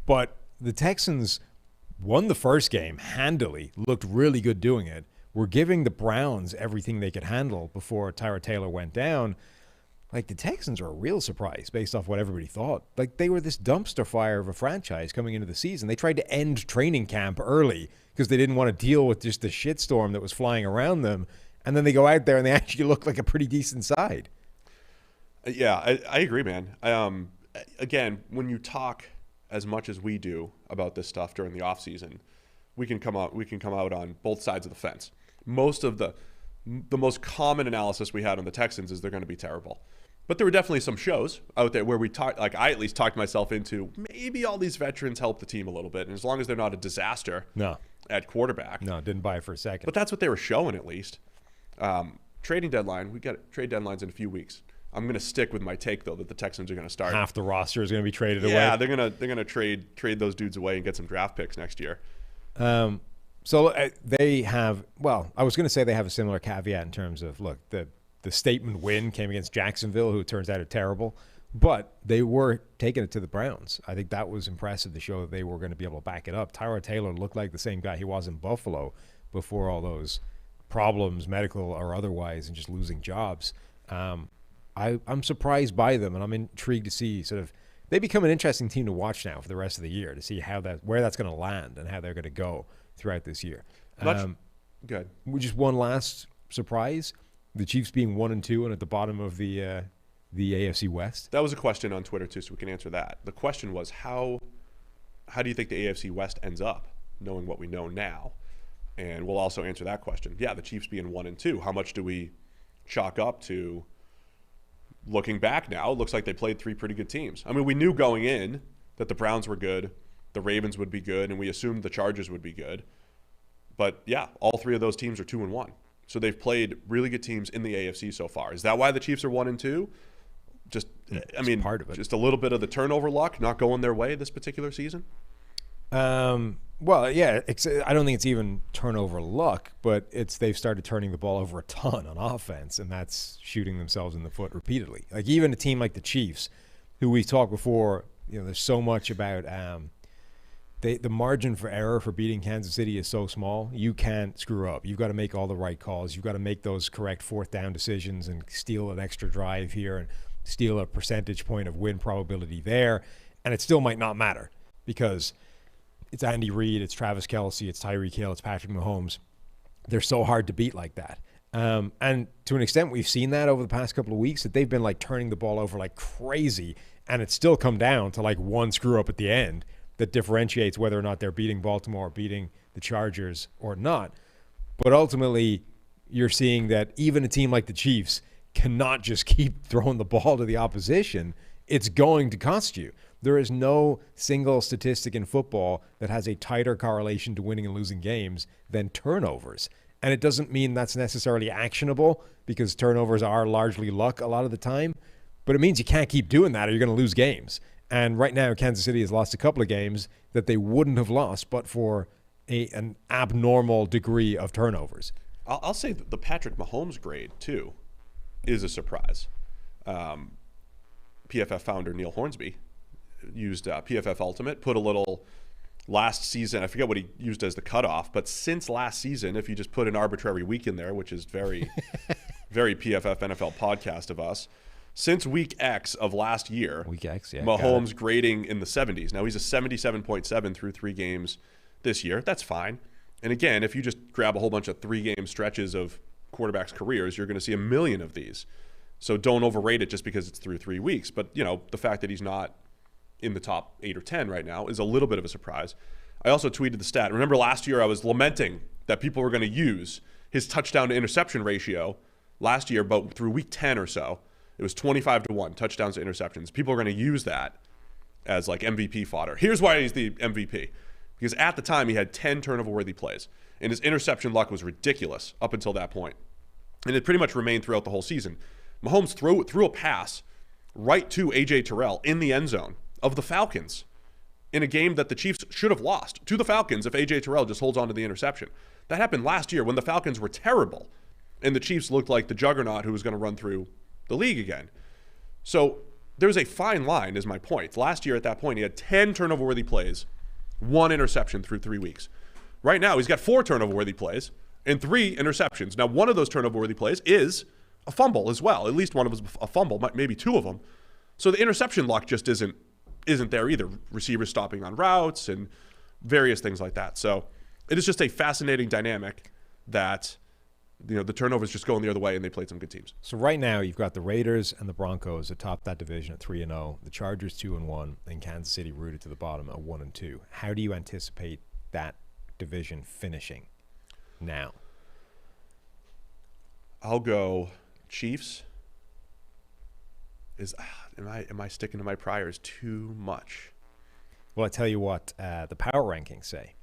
But the Texans won the first game handily, looked really good doing it. Were giving the Browns everything they could handle before Tyrod Taylor went down. Like, the Texans are a real surprise based off what everybody thought. Like, they were this dumpster fire of a franchise coming into the season. They tried to end training camp early because they didn't want to deal with just the shitstorm that was flying around them. And then they go out there and they actually look like a pretty decent side. Yeah, I agree, man. Again, when you talk as much as we do about this stuff during the offseason, we can come out on both sides of the fence. Most of the most common analysis we had on the Texans is they're going to be terrible. But there were definitely some shows out there where we talked, like I at least talked myself into maybe all these veterans help the team a little bit. And as long as they're not a disaster at quarterback. No, didn't buy it for a second. But that's what they were showing at least. Trading deadline, we got trade deadlines in a few weeks. I'm going to stick with my take though that the Texans are going to start. Half the roster is going to be traded away. Yeah, they're going to trade those dudes away and get some draft picks next year. So they have, well, I was going to say they have a similar caveat in terms of, look, the statement win came against Jacksonville, who turns out are terrible, but they were taking it to the Browns. I think that was impressive to show that they were going to be able to back it up. Tyrod Taylor looked like the same guy he was in Buffalo before all those problems, medical or otherwise, and just losing jobs. I'm surprised by them, and I'm intrigued to see sort of they become an interesting team to watch now for the rest of the year to see where that's going to land and how they're going to go throughout this year. Good. Just one last surprise: the Chiefs being 1-2 and at the bottom of the AFC West. That was a question on Twitter too, so we can answer that. The question was how do you think the AFC West ends up, knowing what we know now? And we'll also answer that question. Yeah, the Chiefs being 1-2, how much do we chalk up to? Looking back now, it looks like they played 3 pretty good teams. I mean, we knew going in that the Browns were good, the Ravens would be good, and we assumed the Chargers would be good. But yeah, all 3 of those teams are 2-1. So they've played really good teams in the AFC so far. Is that why the Chiefs are 1-2? Just, I mean, part of it. Just a little bit of the turnover luck not going their way this particular season? Well, yeah, I don't think it's even turnover luck, but they've started turning the ball over a ton on offense, and that's shooting themselves in the foot repeatedly. Like even a team like the Chiefs, who we talked before, there's so much about the margin for error for beating Kansas City is so small. You can't screw up. You've got to make all the right calls. You've got to make those correct 4th down decisions and steal an extra drive here and steal a percentage point of win probability there, and it still might not matter because it's Andy Reid, it's Travis Kelce, it's Tyreek Hill, it's Patrick Mahomes. They're so hard to beat like that. And to an extent, we've seen that over the past couple of weeks, that they've been like turning the ball over like crazy, and it's still come down to like one screw up at the end that differentiates whether or not they're beating Baltimore or beating the Chargers or not. But ultimately, you're seeing that even a team like the Chiefs cannot just keep throwing the ball to the opposition. It's going to cost you. There is no single statistic in football that has a tighter correlation to winning and losing games than turnovers. And it doesn't mean that's necessarily actionable because turnovers are largely luck a lot of the time, but it means you can't keep doing that or you're going to lose games. And right now, Kansas City has lost a couple of games that they wouldn't have lost but for an abnormal degree of turnovers. I'll say that the Patrick Mahomes grade, too, is a surprise. PFF founder Neil Hornsby used PFF Ultimate, put a little last season, I forget what he used as the cutoff, but since last season, if you just put an arbitrary week in there, which is very, very PFF NFL podcast of us, since week X of last year, Mahomes grading in the 70s. Now he's a 77.7 through 3 games this year. That's fine. And again, if you just grab a whole bunch of 3-game stretches of quarterbacks' careers, you're going to see a million of these. So don't overrate it just because it's through 3 weeks. But, the fact that he's not in the top 8 or 10 right now is a little bit of a surprise. I also tweeted the stat. Remember last year I was lamenting that people were going to use his touchdown to interception ratio last year, but through week 10 or so, it was 25-1 touchdowns to interceptions. People are going to use that as like MVP fodder. Here's why he's the MVP. Because at the time, he had 10 turnover-worthy plays, and his interception luck was ridiculous up until that point. And it pretty much remained throughout the whole season. Mahomes threw a pass right to A.J. Terrell in the end zone of the Falcons in a game that the Chiefs should have lost to the Falcons if A.J. Terrell just holds on to the interception. That happened last year when the Falcons were terrible, and the Chiefs looked like the juggernaut who was going to run through the league again. So there's a fine line, is my point. Last year at that point, he had 10 turnover-worthy plays, 1 interception through 3 weeks. Right now, he's got 4 turnover-worthy plays and 3 interceptions. Now, one of those turnover-worthy plays is a fumble as well. At least one of them is a fumble, maybe 2 of them. So the interception luck just isn't there either. Receivers stopping on routes and various things like that. So it is just a fascinating dynamic that, you know, the turnovers just going the other way, and they played some good teams. So right now you've got the Raiders and the Broncos atop that division at 3-0, the Chargers 2-1, and Kansas City rooted to the bottom at 1-2. How do you anticipate that division finishing now? I'll go Chiefs. Am I sticking to my priors too much? Well, I tell you what, the power rankings say.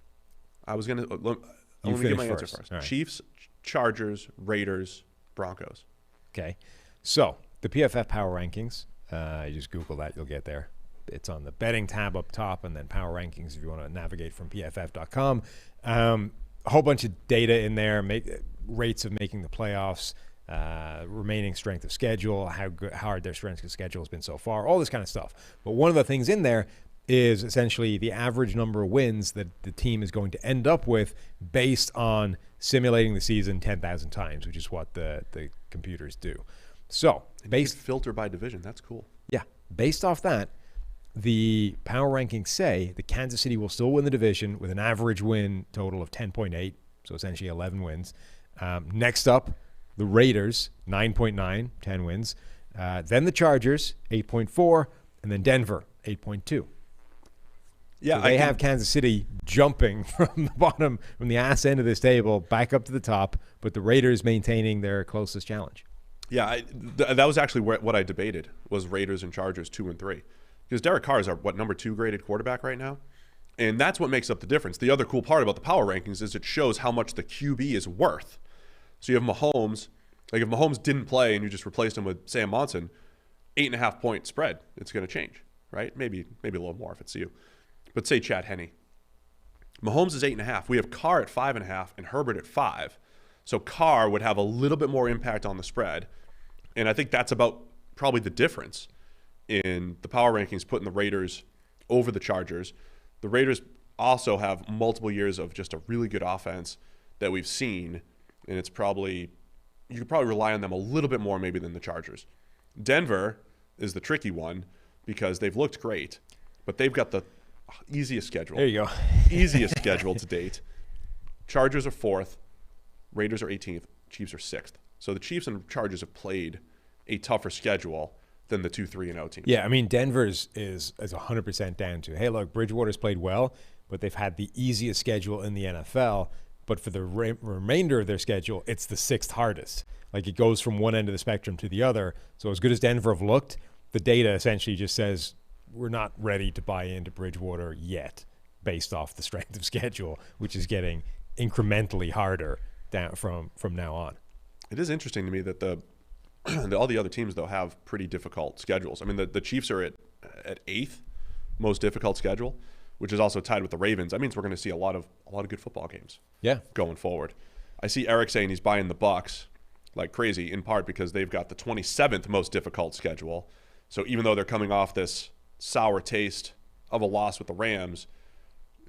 I was gonna. Let me get my answer first. Right. Chiefs, Chargers, Raiders, Broncos. Okay, so the PFF power rankings. You just Google that, you'll get there. It's on the betting tab up top, and then power rankings if you want to navigate from PFF.com. A whole bunch of data in there, rates of making the playoffs, remaining strength of schedule, how hard their strength of schedule has been so far, all this kind of stuff. But one of the things in there is essentially the average number of wins that the team is going to end up with based on simulating the season 10,000 times, which is what the computers do. So based filter by division, that's cool. Yeah, based off that, the power rankings say that Kansas City will still win the division with an average win total of 10.8, so essentially 11 wins. Next up, the Raiders, 9.9, 10 wins. Then the Chargers, 8.4, and then Denver, 8.2. Yeah, so they have Kansas City jumping from the bottom, from the ass end of this table, back up to the top, but the Raiders maintaining their closest challenge. Yeah, that was actually what I debated, was Raiders and Chargers 2 and 3. Because Derek Carr is our, number 2 graded quarterback right now? And that's what makes up the difference. The other cool part about the power rankings is it shows how much the QB is worth. So you have Mahomes. Like if Mahomes didn't play and you just replaced him with Sam Monson, 8.5 point spread, it's going to change, right? Maybe a little more if it's you. But say Chad Henne. Mahomes is 8.5. We have Carr at 5.5 and Herbert at 5. So Carr would have a little bit more impact on the spread. And I think that's about probably the difference in the power rankings putting the Raiders over the Chargers. The Raiders also have multiple years of just a really good offense that we've seen. And it's probably, you could probably rely on them a little bit more maybe than the Chargers. Denver is the tricky one because they've looked great, but they've got the easiest schedule. There you go. Easiest schedule to date. Chargers are 4th. Raiders are 18th. Chiefs are 6th. So the Chiefs and Chargers have played a tougher schedule than the 2-3-0 teams. Yeah, I mean, Denver's is 100% down to, hey, look, Bridgewater's played well, but they've had the easiest schedule in the NFL. But for the remainder of their schedule, it's the 6th hardest. Like it goes from one end of the spectrum to the other. So as good as Denver have looked, the data essentially just says we're not ready to buy into Bridgewater yet based off the strength of schedule, which is getting incrementally harder down from now on. It is interesting to me that all the other teams, though, have pretty difficult schedules. I mean, the Chiefs are at 8th most difficult schedule, which is also tied with the Ravens. That means we're going to see a lot of good football games. Yeah, going forward. I see Eric saying he's buying the Bucs like crazy, in part because they've got the 27th most difficult schedule. So even though they're coming off this sour taste of a loss with the Rams,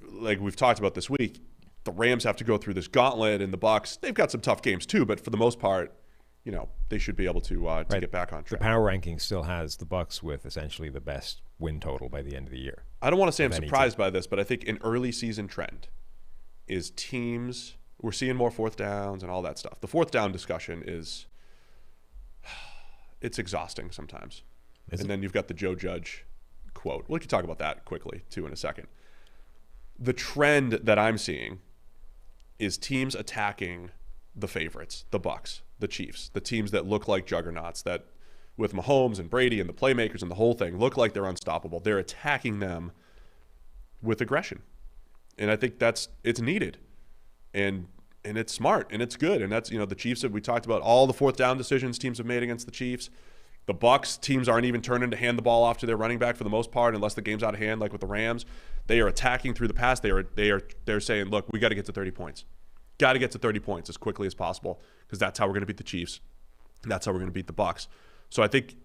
like we've talked about this week, the Rams have to go through this gauntlet, and the Bucs, they've got some tough games too, but for the most part, you know, they should be able to get back on track. The power ranking still has the Bucs with essentially the best win total by the end of the year. I don't want to say I'm surprised by this, but I think an early season trend is teams, we're seeing more 4th downs and all that stuff. The 4th down discussion it's exhausting sometimes. Then you've got the Joe Judge quote. We can talk about that quickly too in a second. The trend that I'm seeing is teams attacking the favorites, the Bucs, the Chiefs, the teams that look like juggernauts, that with Mahomes and Brady and the playmakers and the whole thing look like they're unstoppable. They're attacking them with aggression. And I think it's needed. And it's smart and it's good. And that's, the Chiefs, we talked about all the fourth down decisions teams have made against the Chiefs. The Bucs teams aren't even turning to hand the ball off to their running back for the most part, unless the game's out of hand, like with the Rams. They are attacking through the pass. They're saying, look, we got to get to 30 points. Got to get to 30 points as quickly as possible, because that's how we're going to beat the Chiefs. That's how we're going to beat the Bucs. So I think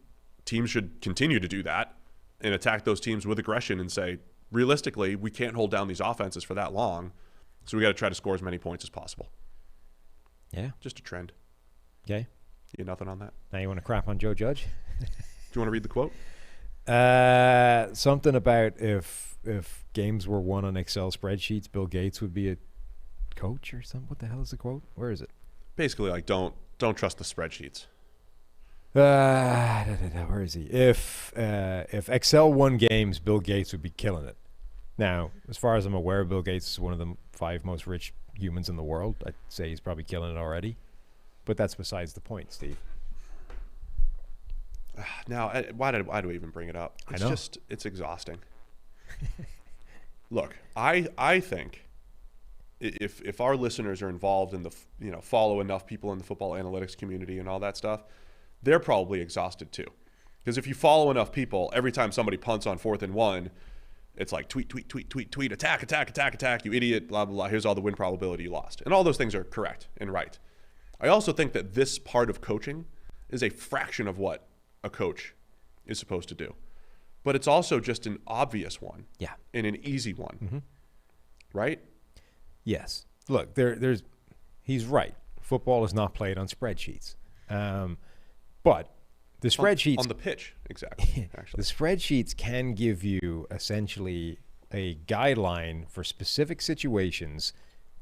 teams should continue to do that and attack those teams with aggression and say, realistically, we can't hold down these offenses for that long, so we got to try to score as many points as possible. Yeah. Just a trend. Okay. You nothing on that? Now you want to crap on Joe Judge? Do you want to read the quote? Something about if games were won on Excel spreadsheets, Bill Gates would be a coach or something. What the hell is the quote? Where is it? Basically, like, don't trust the spreadsheets. Where is he? If Excel won games, Bill Gates would be killing it. Now, as far as I'm aware, Bill Gates is one of the 5 most rich humans in the world. I'd say he's probably killing it already. But that's besides the point, Steve. Now, why do we even bring it up? It's exhausting. Look, I think if our listeners are involved in follow enough people in the football analytics community and all that stuff, they're probably exhausted too. Because if you follow enough people, every time somebody punts on 4th and 1, it's like tweet, attack, you idiot, blah, blah, blah. Here's all the win probability you lost. And all those things are correct and right. I also think that this part of coaching is a fraction of what a coach is supposed to do. But it's also just an obvious one. Yeah. And an easy one. Mm-hmm. Right? Yes. Look, he's right. Football is not played on spreadsheets. But the spreadsheets... On the pitch, exactly, actually. The spreadsheets can give you essentially a guideline for specific situations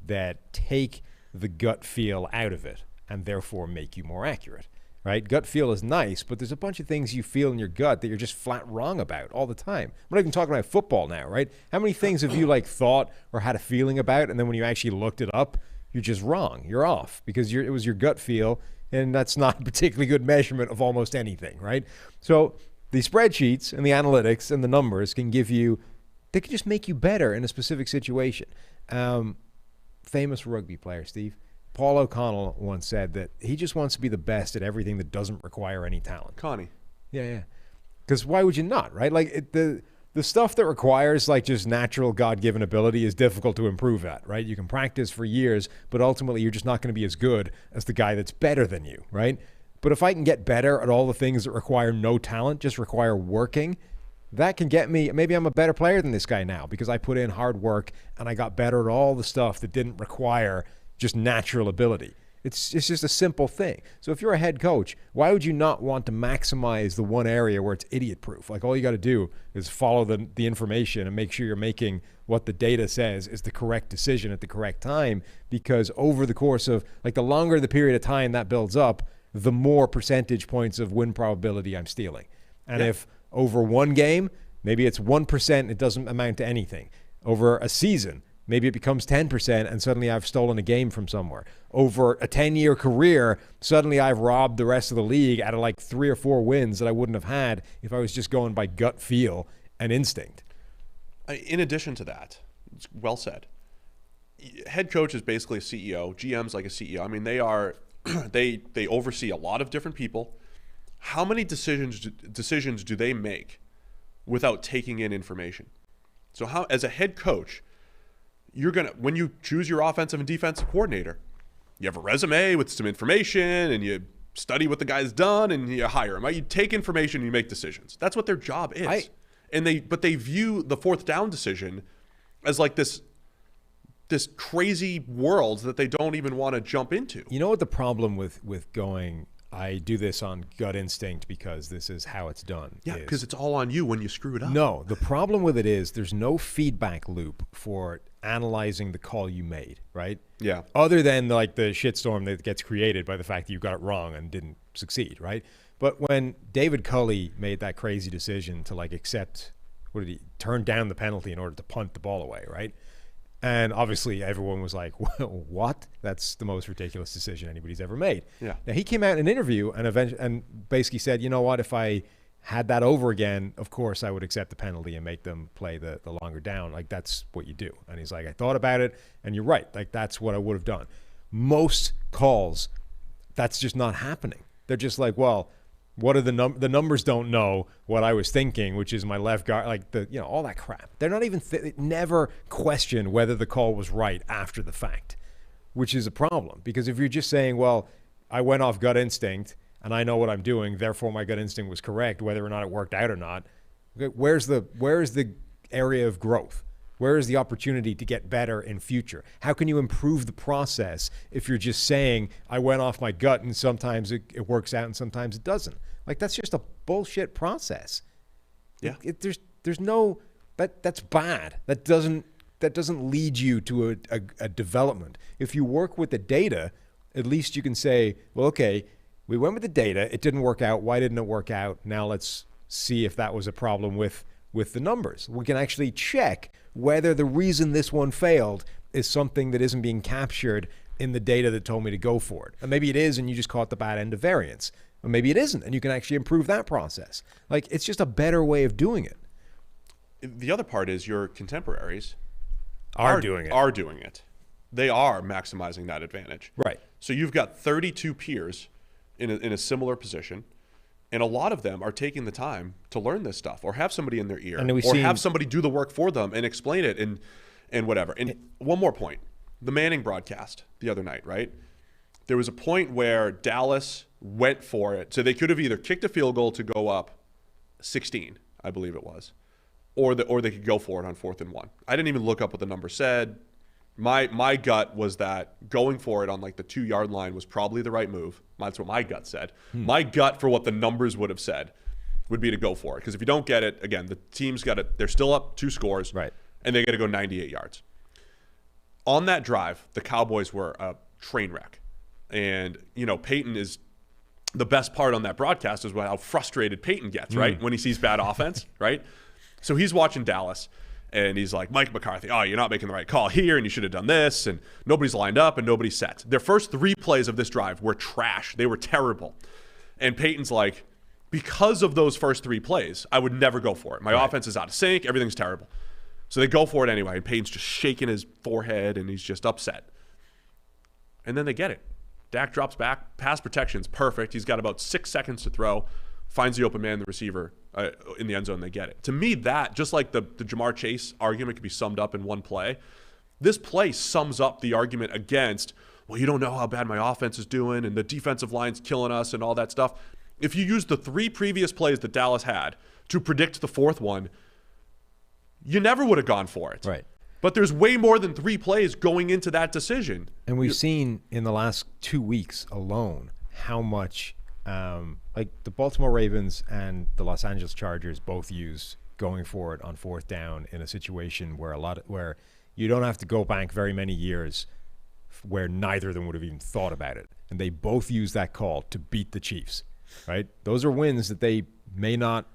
that take the gut feel out of it and therefore make you more accurate, right? Gut feel is nice, but there's a bunch of things you feel in your gut that you're just flat wrong about all the time. I'm not even talking about football now, right? How many things have you thought or had a feeling about, and then when you actually looked it up, you're just wrong. You're off because it was your gut feel, and that's not a particularly good measurement of almost anything, right? So the spreadsheets and the analytics and the numbers can just make you better in a specific situation. Famous rugby player, Steve, Paul O'Connell once said that he just wants to be the best at everything that doesn't require any talent. Connie. Yeah. Because why would you not, right? The stuff that requires just natural God-given ability is difficult to improve at, right? You can practice for years, but ultimately you're just not going to be as good as the guy that's better than you, right? But if I can get better at all the things that require no talent, just require working, that can get me, maybe I'm a better player than this guy now because I put in hard work and I got better at all the stuff that didn't require just natural ability. It's just a simple thing. So if you're a head coach, why would you not want to maximize the one area where it's idiot-proof? All you got to do is follow the information and make sure you're making what the data says is the correct decision at the correct time, because over the course of, the longer the period of time that builds up, the more percentage points of win probability I'm stealing. And if over one game, maybe it's 1%, it doesn't amount to anything. Over a season, maybe it becomes 10% and suddenly I've stolen a game from somewhere. Over a 10-year career, suddenly I've robbed the rest of the league out of 3 or 4 wins that I wouldn't have had if I was just going by gut feel and instinct. In addition to that, it's well said. Head coach is basically a CEO. GM's like a CEO. I mean, they are they oversee a lot of different people. How many decisions do they make without taking in information? So how, as a head coach, when you choose your offensive and defensive coordinator, you have a resume with some information and you study what the guy's done and you hire him. Right? You take information and you make decisions. That's what their job is. But they view the 4th down decision as this crazy world that they don't even want to jump into. You know what the problem with going, I do this on gut instinct because this is how it's done. Yeah, because it's all on you when you screw it up. No, the problem with it is there's no feedback loop for analyzing the call you made, right? Yeah. Other than the shitstorm that gets created by the fact that you got it wrong and didn't succeed, right? But when David Culley made that crazy decision to accept, turn down the penalty in order to punt the ball away, right? And obviously everyone was like, what? That's the most ridiculous decision anybody's ever made. Yeah. Now, he came out in an interview and basically said, you know what, if I had that over again, of course I would accept the penalty and make them play the longer down. Like, that's what you do. And he's like, I thought about it, and you're right. Like, that's what I would have done. Most calls, that's just not happening. They're just like, well, what are the numbers don't know what I was thinking, which is my left guard, like all that crap. They're not even never question whether the call was right after the fact, which is a problem. Because if you're just saying, well, I went off gut instinct and I know what I'm doing, therefore my gut instinct was correct, whether or not it worked out or not, where's the area of growth? Where is the opportunity to get better in future? How can you improve the process if you're just saying, I went off my gut and sometimes it works out and sometimes it doesn't? Like, that's just a bullshit process. Yeah. There's no, that's bad. That doesn't lead you to a development. If you work with the data, at least you can say, well, okay, we went with the data. It didn't work out. Why didn't it work out? Now let's see if that was a problem with the numbers. We can actually check whether the reason this one failed is something that isn't being captured in the data that told me to go for it. And maybe it is, and you just caught the bad end of variance. Or maybe it isn't, and you can actually improve that process. Like, it's just a better way of doing it. The other part is your contemporaries Are doing it. They are maximizing that advantage. Right. So you've got 32 peers in a similar position. And a lot of them are taking the time to learn this stuff, or have somebody in their ear, or have somebody do the work for them and explain it and whatever. And one more point, the Manning broadcast the other night, right? There was a point where Dallas went for it. So they could have either kicked a field goal to go up 16, I believe it was, or they could go for it on 4th and 1. I didn't even look up what the number said. My gut was that going for it on like the 2-yard line was probably the right move. That's what my gut said. My gut for what the numbers would have said would be to go for it. Because if you don't get it, again, the team's got it. They're still up 2 scores. Right. And they got to go 98 yards. On that drive, the Cowboys were a train wreck. And, Peyton is the best part on that broadcast is how frustrated Peyton gets, right? When he sees bad offense, right? So he's watching Dallas. And he's like, Mike McCarthy, oh, you're not making the right call here, and you should have done this, and nobody's lined up, and nobody's set. Their first 3 plays of this drive were trash. They were terrible. And Peyton's like, because of those first 3 plays, I would never go for it. My offense is out of sync. Everything's terrible. So they go for it anyway, and Peyton's just shaking his forehead, and he's just upset. And then they get it. Dak drops back. Pass protection's perfect. He's got about 6 seconds to throw. Finds the open man, the receiver, in the end zone, they get it. To me, that, just like the Jamar Chase argument could be summed up in one play, this play sums up the argument against, well, you don't know how bad my offense is doing, and the defensive line's killing us and all that stuff. If you use the 3 previous plays that Dallas had to predict the 4th one, you never would have gone for it. Right. But there's way more than 3 plays going into that decision. And we've seen in the last 2 weeks alone how much like the Baltimore Ravens and the Los Angeles Chargers both use going for it on 4th down in a situation where you don't have to go back very many years where neither of them would have even thought about it. And they both use that call to beat the Chiefs, right? Those are wins that they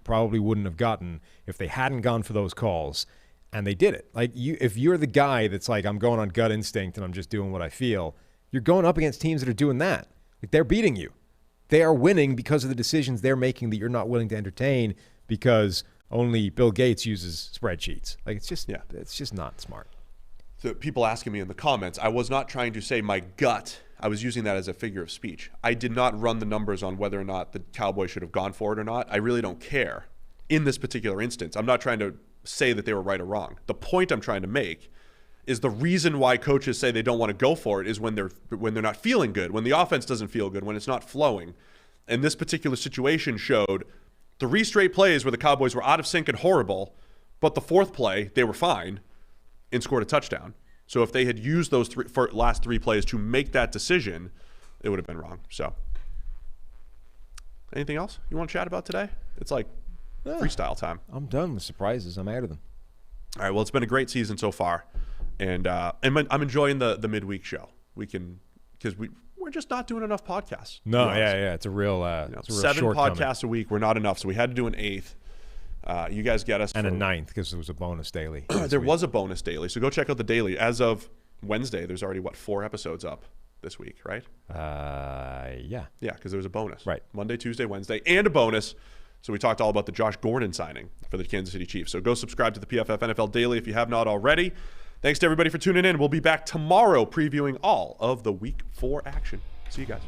probably wouldn't have gotten if they hadn't gone for those calls, and they did it. Like, if you're the guy that's like, I'm going on gut instinct and I'm just doing what I feel, you're going up against teams that are doing that. Like, they're beating you. They are winning because of the decisions they're making that you're not willing to entertain because only Bill Gates uses spreadsheets. Like, it's just not smart. So people asking me in the comments, I was not trying to say my gut. I was using that as a figure of speech. I did not run the numbers on whether or not the Cowboys should have gone for it or not. I really don't care in this particular instance. I'm not trying to say that they were right or wrong. The point I'm trying to make is the reason why coaches say they don't want to go for it is when they're not feeling good, when the offense doesn't feel good, when it's not flowing. And this particular situation showed 3 straight plays where the Cowboys were out of sync and horrible, but the 4th play, they were fine and scored a touchdown. So if they had used those last 3 plays to make that decision, it would have been wrong. So anything else you want to chat about today? It's like freestyle time. I'm done with surprises. I'm out of them. All right, well, it's been a great season so far. And I'm enjoying the midweek show. Because we're just not doing enough podcasts. No, yeah, it's a real, 7 podcasts a week. We're not enough, so we had to do an 8th. You guys get us. And a 9th because there was a bonus daily. There was a bonus daily. So go check out the daily. As of Wednesday, there's already, 4 episodes up this week, right? Yeah. Yeah, because there was a bonus. Right. Monday, Tuesday, Wednesday, and a bonus. So we talked all about the Josh Gordon signing for the Kansas City Chiefs. So go subscribe to the PFF NFL Daily if you have not already. Thanks to everybody for tuning in. We'll be back tomorrow previewing all of the Week 4 action. See you guys.